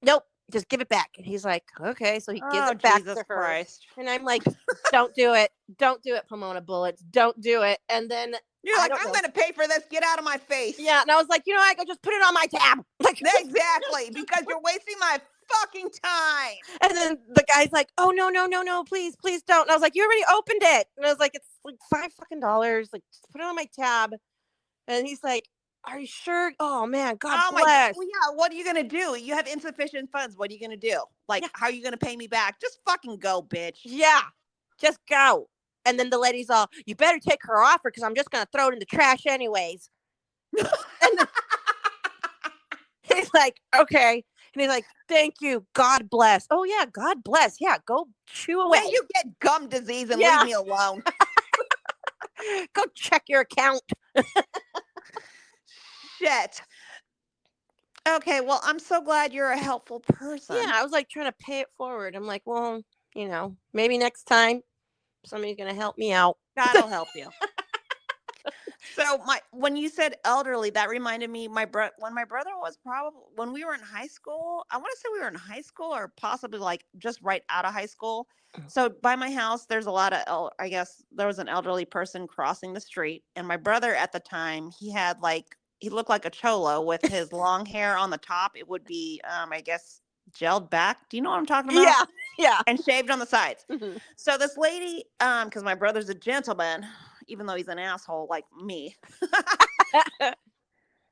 nope, just give it back. And he's like, okay. So he gives it back to her. Christ. And I'm like, don't do it. Don't do it, Pomona Bullets. Don't do it. And then you're like, I'm going to pay for this. Get out of my face. Yeah. And I was like, I could just put it on my tab. Like, exactly. Because you're wasting my fucking time. And then the guy's like, oh, no, please don't. And I was like, you already opened it. And I was like, it's like $5. Like, just put it on my tab. And he's like, are you sure? Oh man, God bless. Well, yeah, what are you gonna do? You have insufficient funds. What are you gonna do? Like, how are you gonna pay me back? Just fucking go, bitch. Yeah, just go. And then the lady's all, you better take her offer because I'm just gonna throw it in the trash anyways. And then he's like, okay. And he's like, thank you. God bless. Oh, yeah. God bless. Yeah. Go chew away. Yeah, you get gum disease and leave me alone. Go check your account. Shit. Okay. Well, I'm so glad you're a helpful person. Yeah. I was like trying to pay it forward. I'm like, well, maybe next time somebody's going to help me out. That'll help you. So when you said elderly, that reminded me when my brother was when we were in high school. I want to say we were in high school or possibly like just right out of high school. So by my house, there's a lot of I guess there was an elderly person crossing the street, and my brother at the time, he looked like a cholo with his long hair on the top. It would be I guess gelled back. Do you know what I'm talking about? Yeah. And shaved on the sides. Mm-hmm. So this lady, because my brother's a gentleman, even though he's an asshole like me.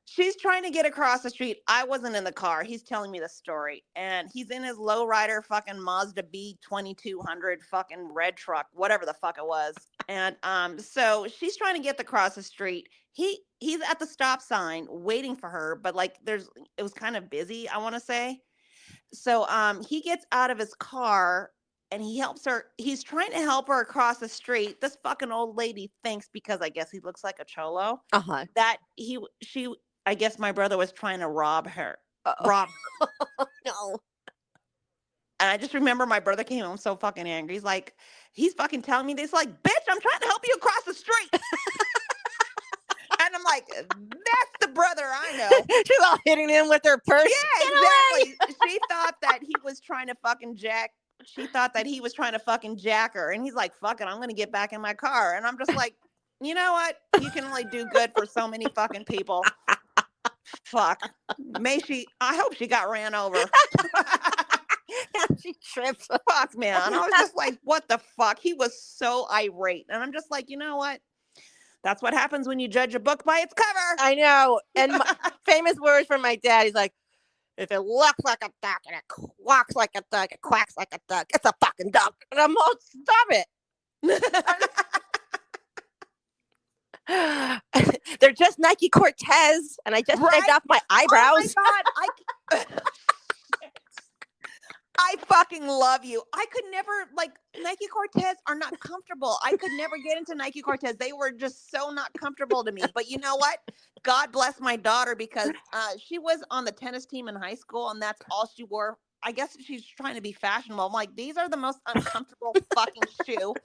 She's trying to get across the street. I wasn't in the car. He's telling me the story. And he's in his lowrider fucking Mazda B2200 fucking red truck, whatever the fuck it was. And so she's trying to get across the street. he's at the stop sign waiting for her, but like it was kind of busy, I want to say. So he gets out of his car and he helps her. He's trying to help her across the street. This fucking old lady thinks, because I guess he looks like a cholo, that she I guess my brother was trying to rob her. Rob her. No. And I just remember my brother came home so fucking angry. He's fucking telling me this, like, bitch, I'm trying to help you across the street. And I'm like, that's the brother I know. She's all hitting him with her purse. Yeah, exactly. She thought that he was trying to fucking jack. She thought that he was trying to fucking jack her. And he's like, fuck it, I'm going to get back in my car. And I'm just like, you know what? You can only do good for so many fucking people. Fuck. I hope she got ran over. She trips. Fuck, man. I was just like, what the fuck? He was so irate. And I'm just like, you know what? That's what happens when you judge a book by its cover. I know. And famous words from my dad. He's like, if it looks like a duck and it quacks like a duck, it quacks like a duck, it's a fucking duck. And I'm all, stop it. They're just Nike Cortez. And I just shaved off my eyebrows. Oh my God. I fucking love you. I could never, like, Nike Cortez are not comfortable. I could never get into Nike Cortez. They were just so not comfortable to me. But you know what? God bless my daughter, because she was on the tennis team in high school, and that's all she wore. I guess she's trying to be fashionable. I'm like, these are the most uncomfortable fucking shoe.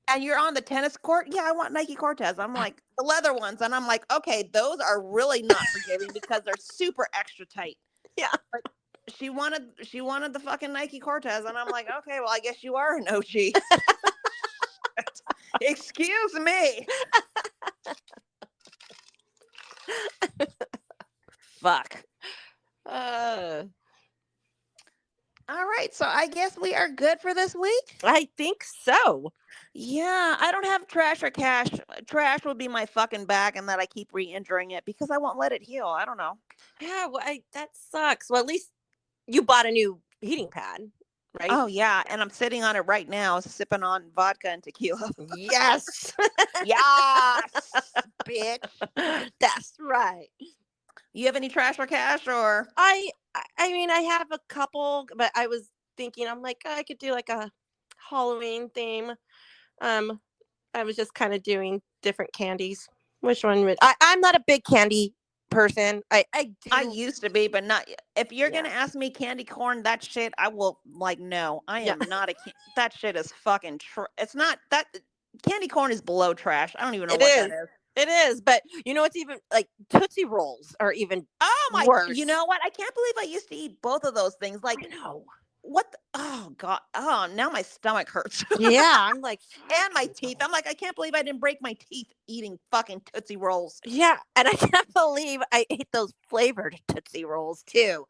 And you're on the tennis court? Yeah, I want Nike Cortez. I'm like, the leather ones. And I'm like, okay, those are really not forgiving because they're super extra tight. Yeah. But she wanted the fucking Nike Cortez, and I'm like, okay, well, I guess you are an OG. Excuse me. Fuck. All right, so I guess we are good for this week. I think so. Yeah, I don't have trash or cash. Trash will be my fucking back, and that I keep re-injuring it because I won't let it heal. I don't know. Yeah, well, that sucks. Well, at least you bought a new heating pad, right? Oh, yeah, and I'm sitting on it right now, sipping on vodka and tequila. Yes. Yes, bitch. That's right. You have any trash or cash, or? I mean, I have a couple, but I was thinking, I'm like, I could do like a Halloween theme. I was just kind of doing different candies. Which one would I'm not a big candy person. I used to be, but not. If you're gonna ask me candy corn, that shit, I will, like, no, I am not that shit is fucking it's not that. Candy corn is below trash. I don't even know what that is. It is, but you know, it's even like Tootsie Rolls are even worse. You know what? I can't believe I used to eat both of those things. Like, I know. What? Oh God! Oh, now my stomach hurts. Yeah, I'm like, and my teeth. I'm like, I can't believe I didn't break my teeth eating fucking Tootsie Rolls. Yeah, and I can't believe I ate those flavored Tootsie Rolls too.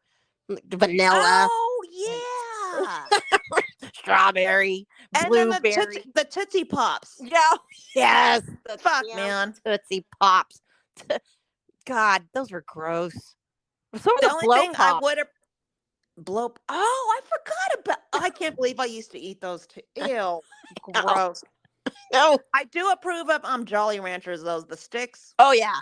Vanilla. Oh yeah. Strawberry. And blueberry. then the Tootsie Pops. Yeah. Yes. Fuck, man. Tootsie Pops. God, those were gross. So the only thing I would have blow. Oh, I forgot about. I can't believe I used to eat those too. Ew, gross. No, I do approve of Jolly Ranchers. The sticks. Oh yeah,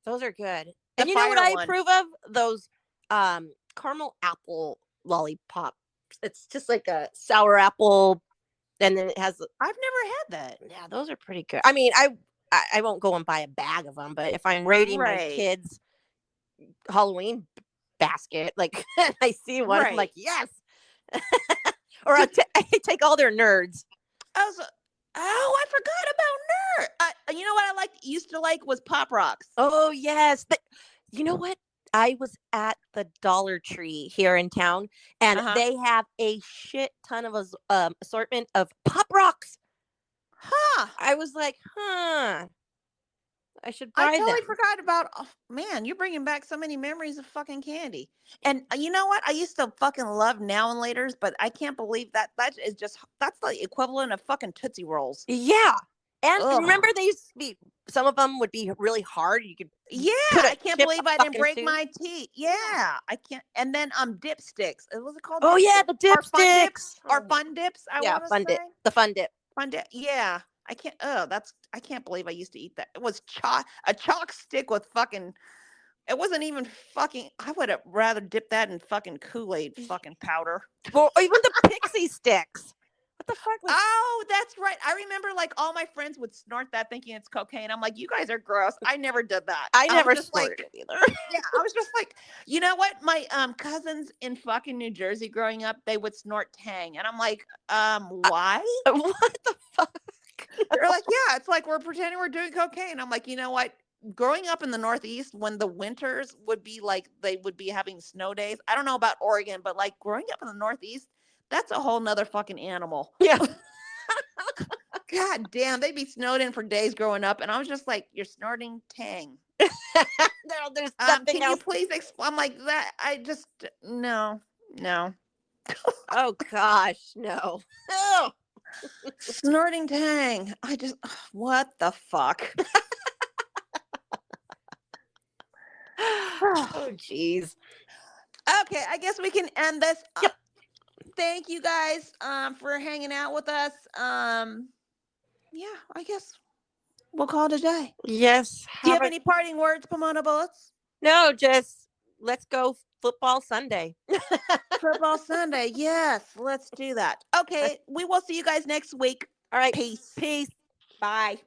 those are good. And you know what I approve of? Those caramel apple lollipops. It's just like a sour apple, and then it has. I've never had that. Yeah, those are pretty good. I mean, I won't go and buy a bag of them, but if I'm raiding my kids' Halloween basket, like I see one, I'm like, yes. Or I take all their nerds. I forgot about nerd. You know what I used to like was Pop Rocks. Oh yes, but you know what? I was at the Dollar Tree here in town, and they have a shit ton of assortment of Pop Rocks. Huh? I was like, I should buy them. I totally forgot about. Oh, man, you're bringing back so many memories of fucking candy. And you know what? I used to fucking love Now and Laters, but I can't believe that's the equivalent of fucking Tootsie Rolls. Yeah. And remember, they used to be, some of them would be really hard. You could, I can't believe I didn't break my teeth. Yeah, I can't. And then dipsticks. What was it called? Oh yeah, the dipsticks or fun dips. Fun dip. The fun dip. Fun dip. Yeah. I can't believe I used to eat that. It was a chalk stick with fucking, it wasn't even fucking, I would have rather dipped that in fucking Kool-Aid fucking powder. Or even the pixie sticks. What the fuck? Oh, that's right. I remember like all my friends would snort that thinking it's cocaine. I'm like, you guys are gross. I never did that. I never snorted it either. Yeah, I was just like, you know what? My cousins in fucking New Jersey growing up, they would snort Tang. And I'm like, why? What the fuck? They're like, yeah, it's like we're pretending we're doing cocaine. I'm like, you know what? Growing up in the Northeast, when the winters would be like, they would be having snow days. I don't know about Oregon, but like growing up in the Northeast, that's a whole nother fucking animal. Yeah. God damn, they'd be snowed in for days growing up. And I was just like, you're snorting Tang. There's nothing can else. You please explain? I'm like that. I just, no. Oh gosh, no. Oh. Snorting Tang. What the fuck? Oh jeez. Okay, I guess we can end this. Yep. Thank you guys for hanging out with us. Yeah, I guess we'll call it a day. Yes. Do you have any parting words, Pomona Bullets? No, just let's go football Sunday. Football Sunday. Yes, let's do that. Okay, we will see you guys next week. All right. Peace. Peace. Bye.